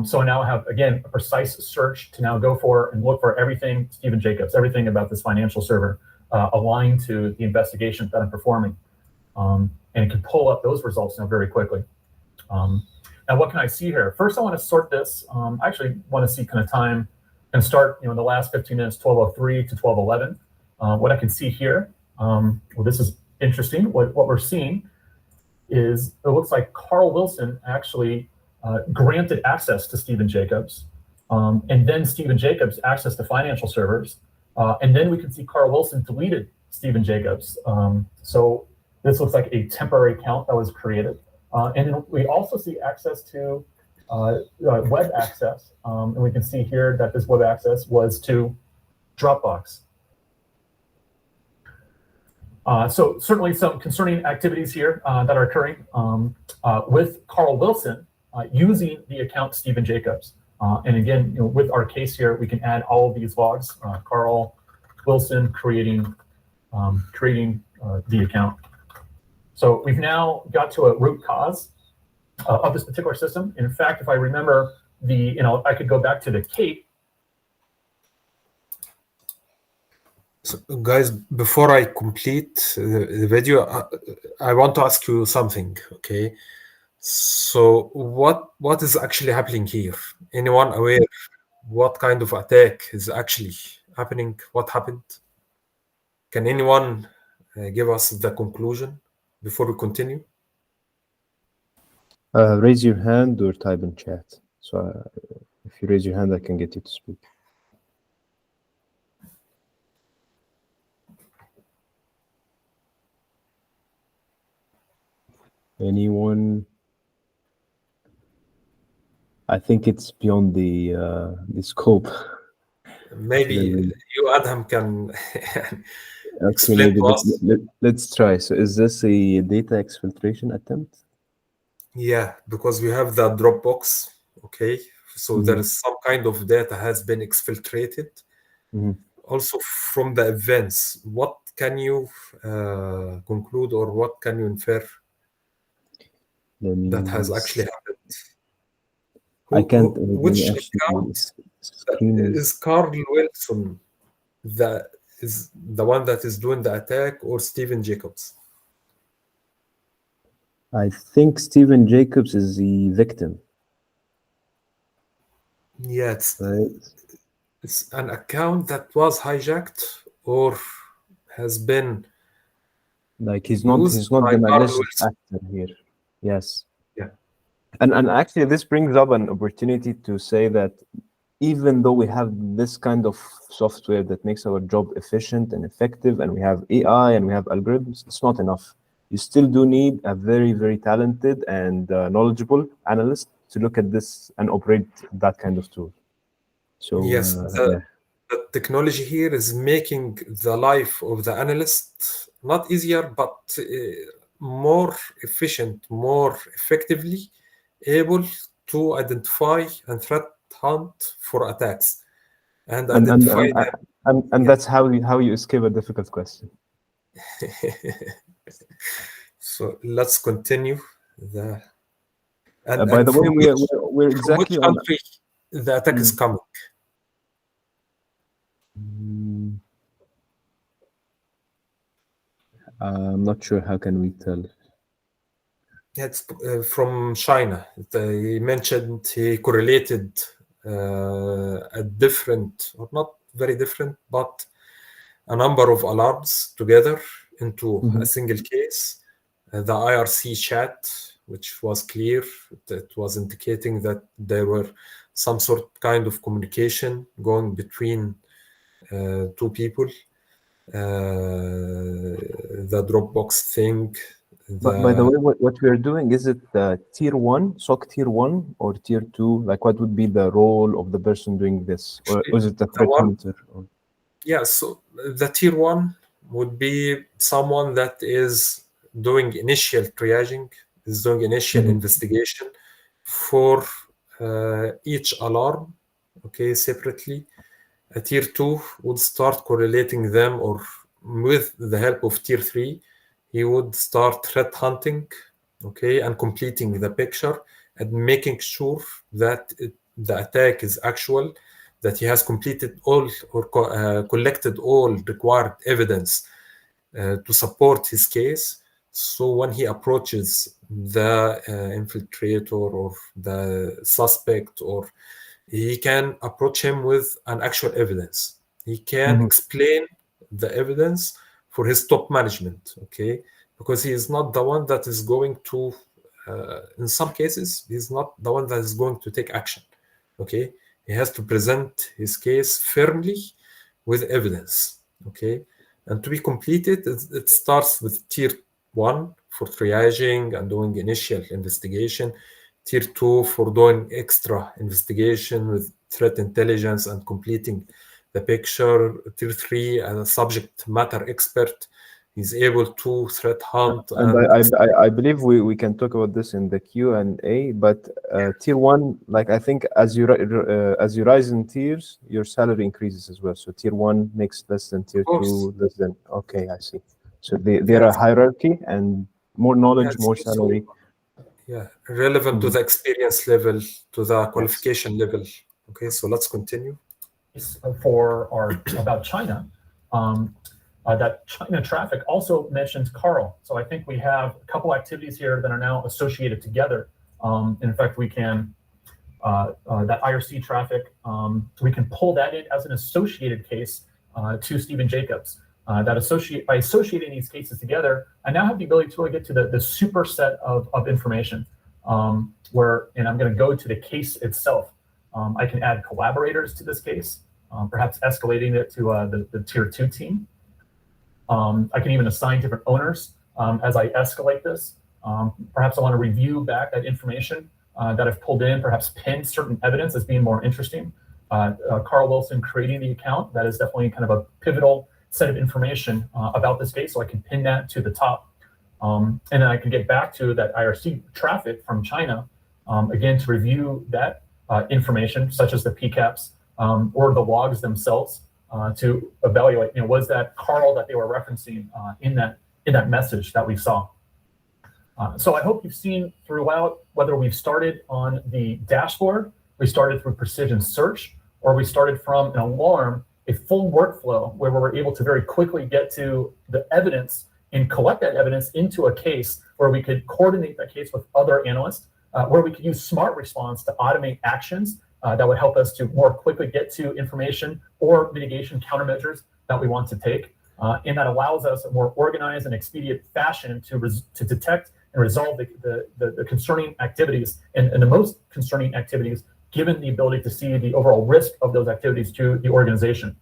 So I now have, again, a precise search to now go for and look for everything Stephen Jacobs, everything about this financial server aligned to the investigation that I'm performing. And can pull up those results very quickly. Now, what can I see here? First, I want to sort this. I actually want to see kind of time and start, in the last 15 minutes, 12:03 to 12:11. What I can see here, well, this is interesting. What we're seeing is it looks like Carl Wilson actually granted access to Stephen Jacobs, and then Stephen Jacobs access to financial servers, and then we can see Carl Wilson deleted Stephen Jacobs. So this looks like a temporary account that was created. And then we also see access to web access. And we can see here that this web access was to Dropbox. So certainly some concerning activities here that are occurring with Carl Wilson using the account Stephen Jacobs. And again, with our case here, we can add all of these logs. Carl Wilson creating the account. So we've now got to a root cause of this particular system. In fact, if I remember I could go back to the Kate. So, guys, before I complete the video, I want to ask you something, okay? So what is actually happening here? Anyone aware what kind of attack is actually happening? What happened? Can anyone give us the conclusion before we continue? Raise your hand or type in chat. So if you raise your hand, I can get you to speak. Anyone? I think it's beyond the scope. Maybe you, Adham, can Okay, explain maybe to us. let's try. So is this a data exfiltration attempt? Yeah, because we have the Dropbox, okay? So there is some kind of data has been exfiltrated. Also from the events, what can you conclude or what can you infer that has actually happened? I can't. Which account is Carl Wilson is the one that is doing the attack or Stephen Jacobs? I think Stephen Jacobs is the victim. Yeah, Right. it's an account that was hijacked or has been Like he's used not by the Carl malicious Wilson. actor here. Yes. Yeah. And actually this brings up an opportunity to say that even though we have this kind of software that makes our job efficient and effective, and we have AI and we have algorithms, it's not enough. You still do need a very, very talented and knowledgeable analyst to look at this and operate that kind of tool. So Yes, yeah. the technology here is making the life of the analyst not easier, but more efficient, more effectively able to identify and threat hunt for attacks and And identify them. and Yeah. that's how you escape a difficult question. So let's continue. By And the way, from we're which exactly on. country the attack is coming? Mm, I'm not sure. How can we tell? It's from China. He mentioned he correlated a different, or not very different, but a number of alarms together into a single case. The IRC chat, which was clear, that was indicating that there were some sort kind of communication going between two people. The Dropbox thing. But by the way, what we are doing, is it tier 1, SOC tier 1 or tier 2? Like, what would be the role of the person doing this? Or is it the The threat one, hunter? Or... yeah, so the tier one would be someone that is doing initial triaging, is doing initial investigation for each alarm, okay, separately. A tier two would start correlating them, or with the help of tier three, he would start threat hunting, okay, and completing the picture and making sure that the attack is actual, that he has completed all or collected all required evidence to support his case. So when he approaches the infiltrator or the suspect, or he can approach him with an actual evidence. He can explain the evidence for his top management, okay? Because he is not the one that is going to, in some cases, he's not the one that is going to take action, okay? He has to present his case firmly with evidence, okay? And to be completed, it starts with tier one for triaging and doing initial investigation, tier two for doing extra investigation with threat intelligence and completing the picture, tier three as a subject matter expert, he's able to threat hunt And and I believe we can talk about this in the Q&A, but tier 1, like I think as you rise in tiers, your salary increases as well. So tier 1 makes less than tier 2, less than, okay, I see. So they're a yes, hierarchy, and more knowledge, it's more also salary. relevant to the experience level, to the Yes. qualification level. Okay, so let's continue. For about China, that China traffic also mentions Carl. So I think we have a couple activities here that are now associated together. In fact, we can, that IRC traffic, we can pull that in as an associated case to Stephen Jacobs. By associating these cases together, I now have the ability to really get to the superset of information and I'm going to go to the case itself. I can add collaborators to this case, perhaps escalating it to the tier 2 team. I can even assign different owners as I escalate this. Perhaps I want to review back that information that I've pulled in, perhaps pin certain evidence as being more interesting. Carl Wilson creating the account, that is definitely kind of a pivotal set of information about this case, so I can pin that to the top. And then I can get back to that IRC traffic from China, again, to review that information, such as the PCAPs or the logs themselves, to evaluate, was that Carl that they were referencing in that message that we saw. So I hope you've seen throughout, whether we've started on the dashboard, we started through precision search, or we started from an alarm, a full workflow where we were able to very quickly get to the evidence and collect that evidence into a case where we could coordinate that case with other analysts, where we could use smart response to automate actions that would help us to more quickly get to information or mitigation countermeasures that we want to take. And that allows us a more organized and expedient fashion to detect and resolve the concerning activities and the most concerning activities, given the ability to see the overall risk of those activities to the organization.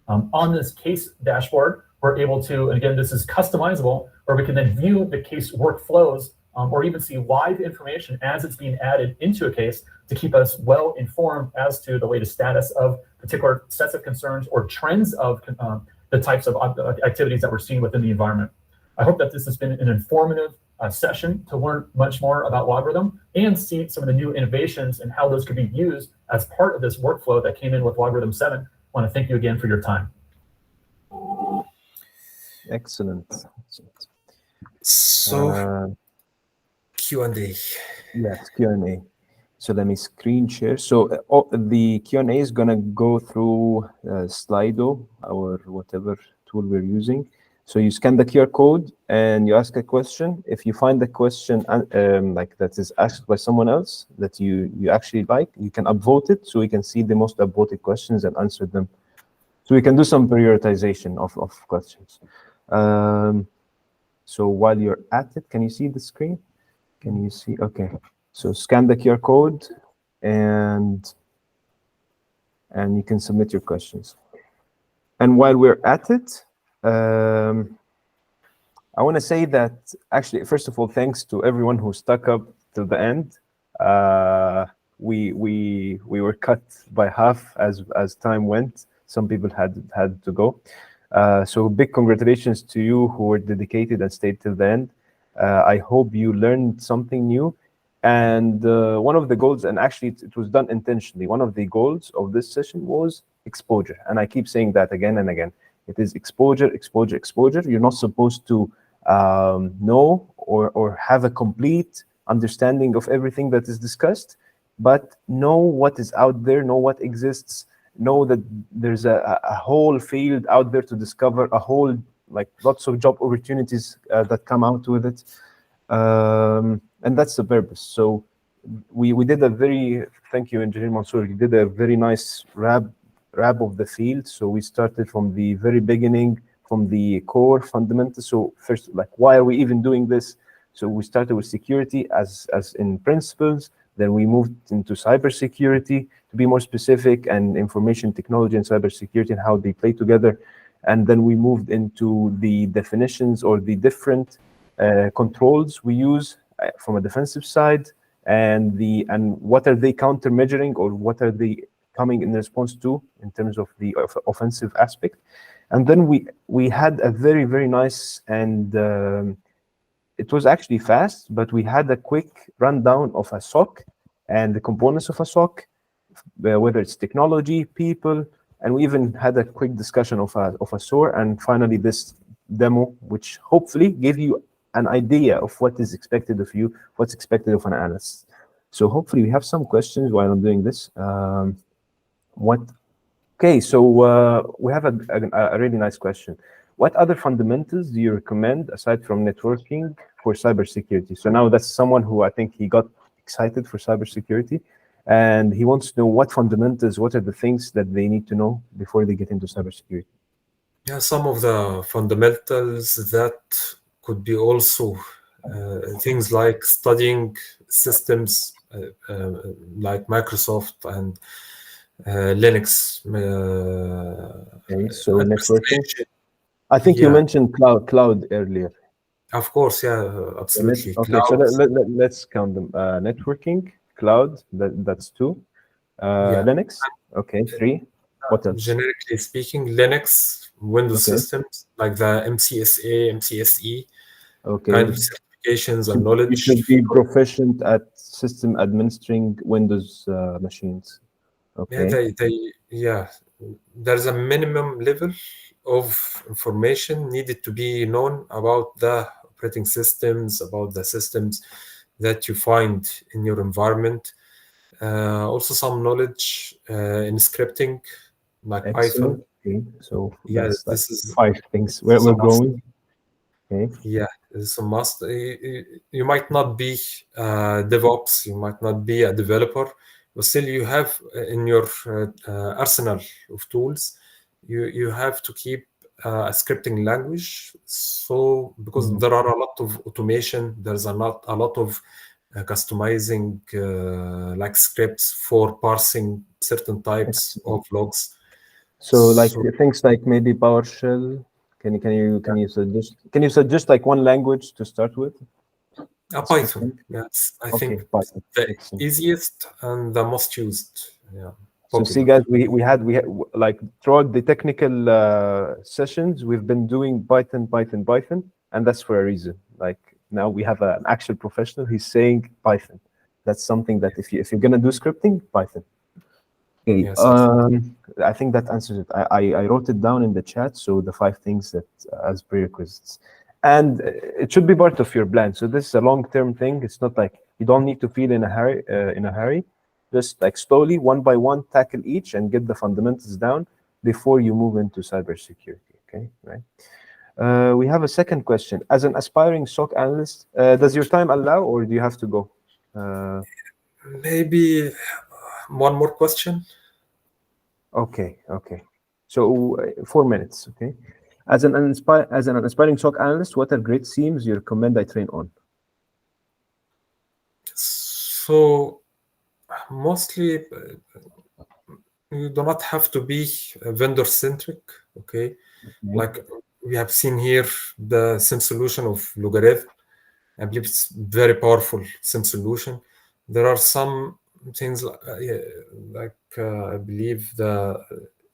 On this case dashboard, we're able to, and again, this is customizable, where we can then view the case workflows or even see live information as it's being added into a case to keep us well informed as to the latest status of particular sets of concerns or trends of the types of activities that we're seeing within the environment. I hope that this has been an informative session to learn much more about Logarithm and see some of the new innovations and how those could be used as part of this workflow that came in with Logarithm 7. I want to thank you again for your time. Excellent. So Q&A. Yes, Q&A. So let me screen share. So the Q&A is going to go through Slido or whatever tool we're using. So you scan the QR code and you ask a question. If you find the question like that is asked by someone else that you actually like, you can upvote it so we can see the most upvoted questions and answer them. So we can do some prioritization of questions. So while you're at it, can you see the screen? Can you see? Okay. So scan the QR code and you can submit your questions. And while we're at it, I want to say that actually, first of all, thanks to everyone who stuck up till the end. We were cut by half as time went. Some people had to go. So big congratulations to you who were dedicated and stayed till the end. I hope you learned something new. And one of the goals, and actually it was done intentionally, one of the goals of this session was exposure. And I keep saying that again and again. It is exposure, exposure, exposure. You're not supposed to know or have a complete understanding of everything that is discussed, but know what is out there, know what exists, know that there's a whole field out there to discover, a whole, like lots of job opportunities that come out with it. And that's the purpose. So we did a very, thank you, Engineer Mansour, you did a very nice wrap of the field. So we started from the very beginning, from the core fundamentals. So first, like, why are we even doing this? So we started with security as in principles. Then we moved into cybersecurity, to be more specific, and information technology and cybersecurity and how they play together. And then we moved into the definitions or the different controls we use from a defensive side, and what are they counter-measuring, or what are they coming in response to in terms of the offensive aspect. And then we had a very, very nice, and it was actually fast, but we had a quick rundown of a SOC and the components of a SOC, whether it's technology, people, and we even had a quick discussion of a SOAR, and finally this demo, which hopefully gave you an idea of what is expected of you, what's expected of an analyst. So hopefully we have some questions while I'm doing this. Okay, so we have a really nice question. What other fundamentals do you recommend aside from networking for cybersecurity? So now that's someone who I think he got excited for cybersecurity, and he wants to know what fundamentals, what are the things that they need to know before they get into cybersecurity. Yeah, some of the fundamentals that could be also things like studying systems like Microsoft and Linux. Okay, so networking. I think you mentioned cloud earlier. Of course, yeah, absolutely. Okay, so let's count them. Networking, cloud, that's 2. Linux, okay, 3. What else? Generically speaking, Linux, Windows systems, like the MCSA, MCSE, kind of certifications and knowledge. You should be proficient at system administering Windows machines. Okay. Yeah, there's a minimum level of information needed to be known about the operating systems, about the systems that you find in your environment. Also some knowledge in scripting, like Python. Okay. So yeah, that's this is 5 things. Where we're going. Okay. Yeah, it's a must. You might not be DevOps, you might not be a developer, but still you have in your arsenal of tools, you have to keep a scripting language. So because Mhm. there are a lot of automation, there's a lot of customizing like scripts for parsing certain types Excellent. of logs. So like So things like maybe PowerShell. Can you suggest like one language to start with? Python, Scripting. yes, I Okay, think Python. the Excellent. easiest and the most used, yeah, So see, popular. guys, we had like throughout the technical sessions, we've been doing Python, and that's for a reason. Like now we have an actual professional. He's saying Python. That's something that if you're gonna do scripting, Python. Okay. Yes, absolutely. I think that answers it. I wrote it down in the chat. So the 5 things that as prerequisites, and it should be part of your plan. So this is a long-term thing. It's not like you don't need to feel in a hurry. Just like slowly, one by one, tackle each and get the fundamentals down before you move into cybersecurity. Okay, right? We have a second question. As an aspiring SOC analyst, does your time allow, or do you have to go? Maybe one more question. Okay. So 4 minutes. Okay. As an aspiring SOC analyst, what are great themes you recommend I train on? So mostly you do not have to be vendor centric. Okay, Okay. like we have seen here the SIM solution of Logarithm. I believe it's very powerful SIM solution. There are some things I believe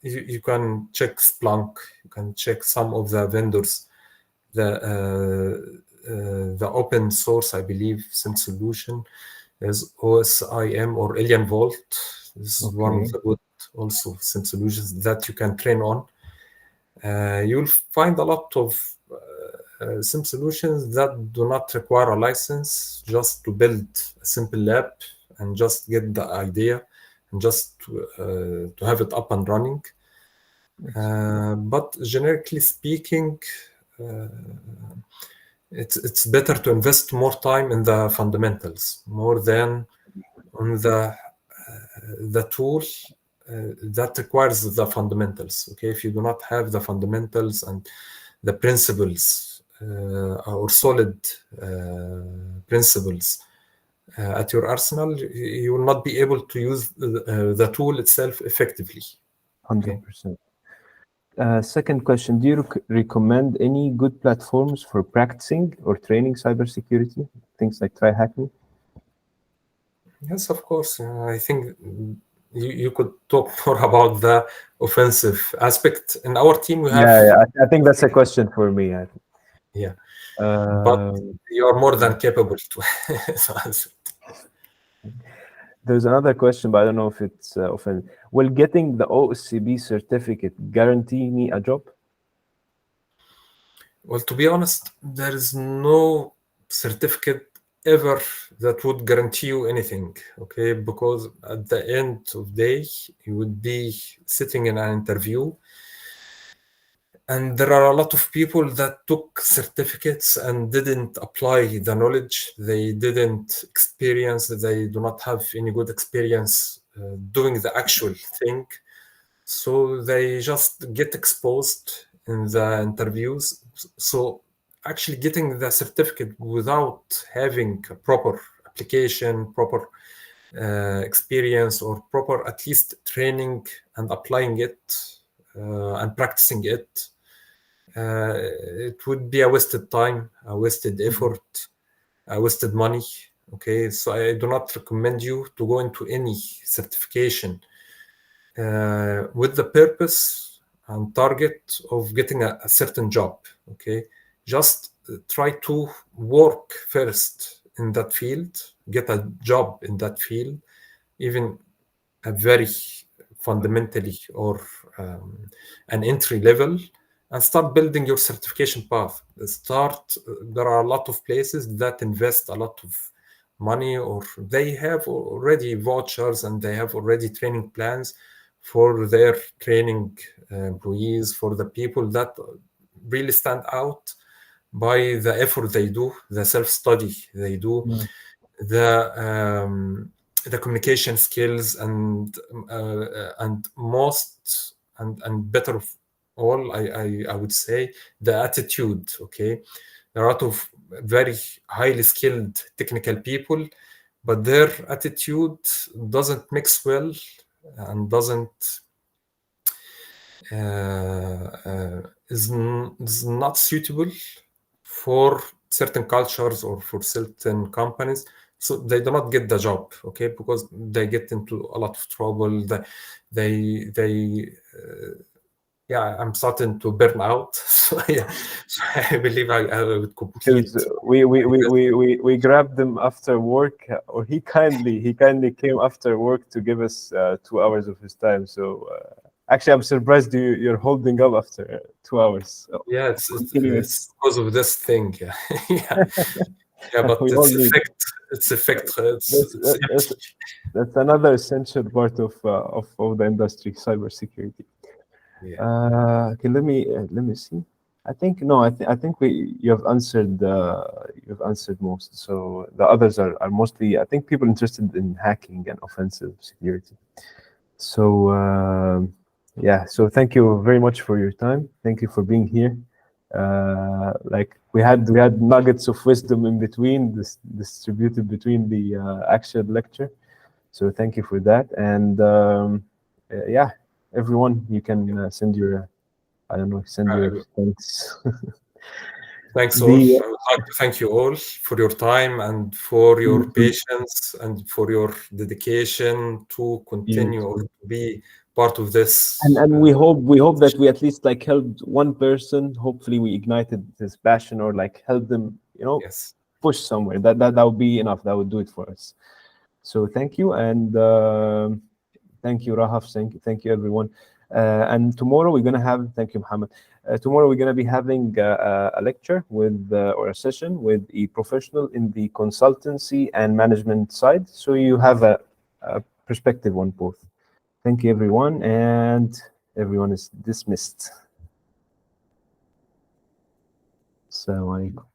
you can check Splunk, you can check some of the vendors, the open source, I believe, SIM solution is OSIM or Alien Vault. This is one of Okay. the good also SIM solutions that you can train on. You'll find a lot of SIM solutions that do not require a license, just to build a simple lab and just get the idea and just to have it up and running. But generically speaking, uh, it's better to invest more time in the fundamentals more than on the tool that requires the fundamentals. Okay, if you do not have the fundamentals and the principles or solid principles at your arsenal, you will not be able to use the tool itself effectively. Okay. 100%. Second question, do you recommend any good platforms for practicing or training cybersecurity? Things like TryHackMe? Yes, of course. I think you could talk more about the offensive aspect. In our team, we have, Yeah. I think that's a question for me. yeah, but Uh, you are more than capable to to answer. there's another question, but I don't know if it's offensive. Will getting the OSCP certificate guarantee me a job? Well, to be honest, there is no certificate ever that would guarantee you anything, okay? Because at the end of the day, you would be sitting in an interview, and there are a lot of people that took certificates and didn't apply the knowledge. They didn't experience, they do not have any good experience doing the actual thing. So they just get exposed in the interviews. So actually getting the certificate without having a proper application, proper experience, or proper at least training and applying it and practicing it, it would be a wasted time, a wasted effort, a wasted money. Okay, so I do not recommend you to go into any certification with the purpose and target of getting a certain job. Okay, just try to work first in that field, get a job in that field, even a very fundamentally or an entry level, and start building your certification path. There are a lot of places that invest a lot of money, or they have already vouchers and they have already training plans for their training employees, for the people that really stand out by the effort they do, the self-study they do, the communication skills, and most and better of all, I would say, the attitude. Okay, there are a lot of very highly skilled technical people, but their attitude doesn't mix well and is not suitable for certain cultures or for certain companies, so they do not get the job. Okay, because they get into a lot of trouble. They yeah, I'm starting to burn out. So yeah, so I believe I would compete. Because we grabbed him after work, or he kindly came after work to give us 2 hours of his time. So actually, I'm surprised you're holding up after 2 hours. So, Yeah, it's because of this thing. Yeah, yeah, yeah, but we all need it. it's That's another essential part of the industry, cybersecurity. yeah. Okay, let me see. I think no, I think you've answered most. So the others are mostly, I think, people interested in hacking and offensive security. So yeah, so thank you very much for your time. Thank you for being here. Like we had nuggets of wisdom in between, distributed between the actual lecture. So thank you for that. And yeah, everyone, you can send your I don't know, send your thanks. Thanks all. The I would like to thank you all for your time and for your patience and for your dedication to continue or to be part of this. and we hope that we at least like helped one person. Hopefully, we ignited his passion or like helped them, Yes. push somewhere. That would be enough. That would do it for us. So thank you, and thank you, Rahaf. Thank you, everyone. And tomorrow we're gonna have. Thank you, Mohammed. Tomorrow we're gonna be having a lecture with or a session with a professional in the consultancy and management side. So you have a perspective on both. Thank you, everyone, and everyone is dismissed. Assalamu alaikum.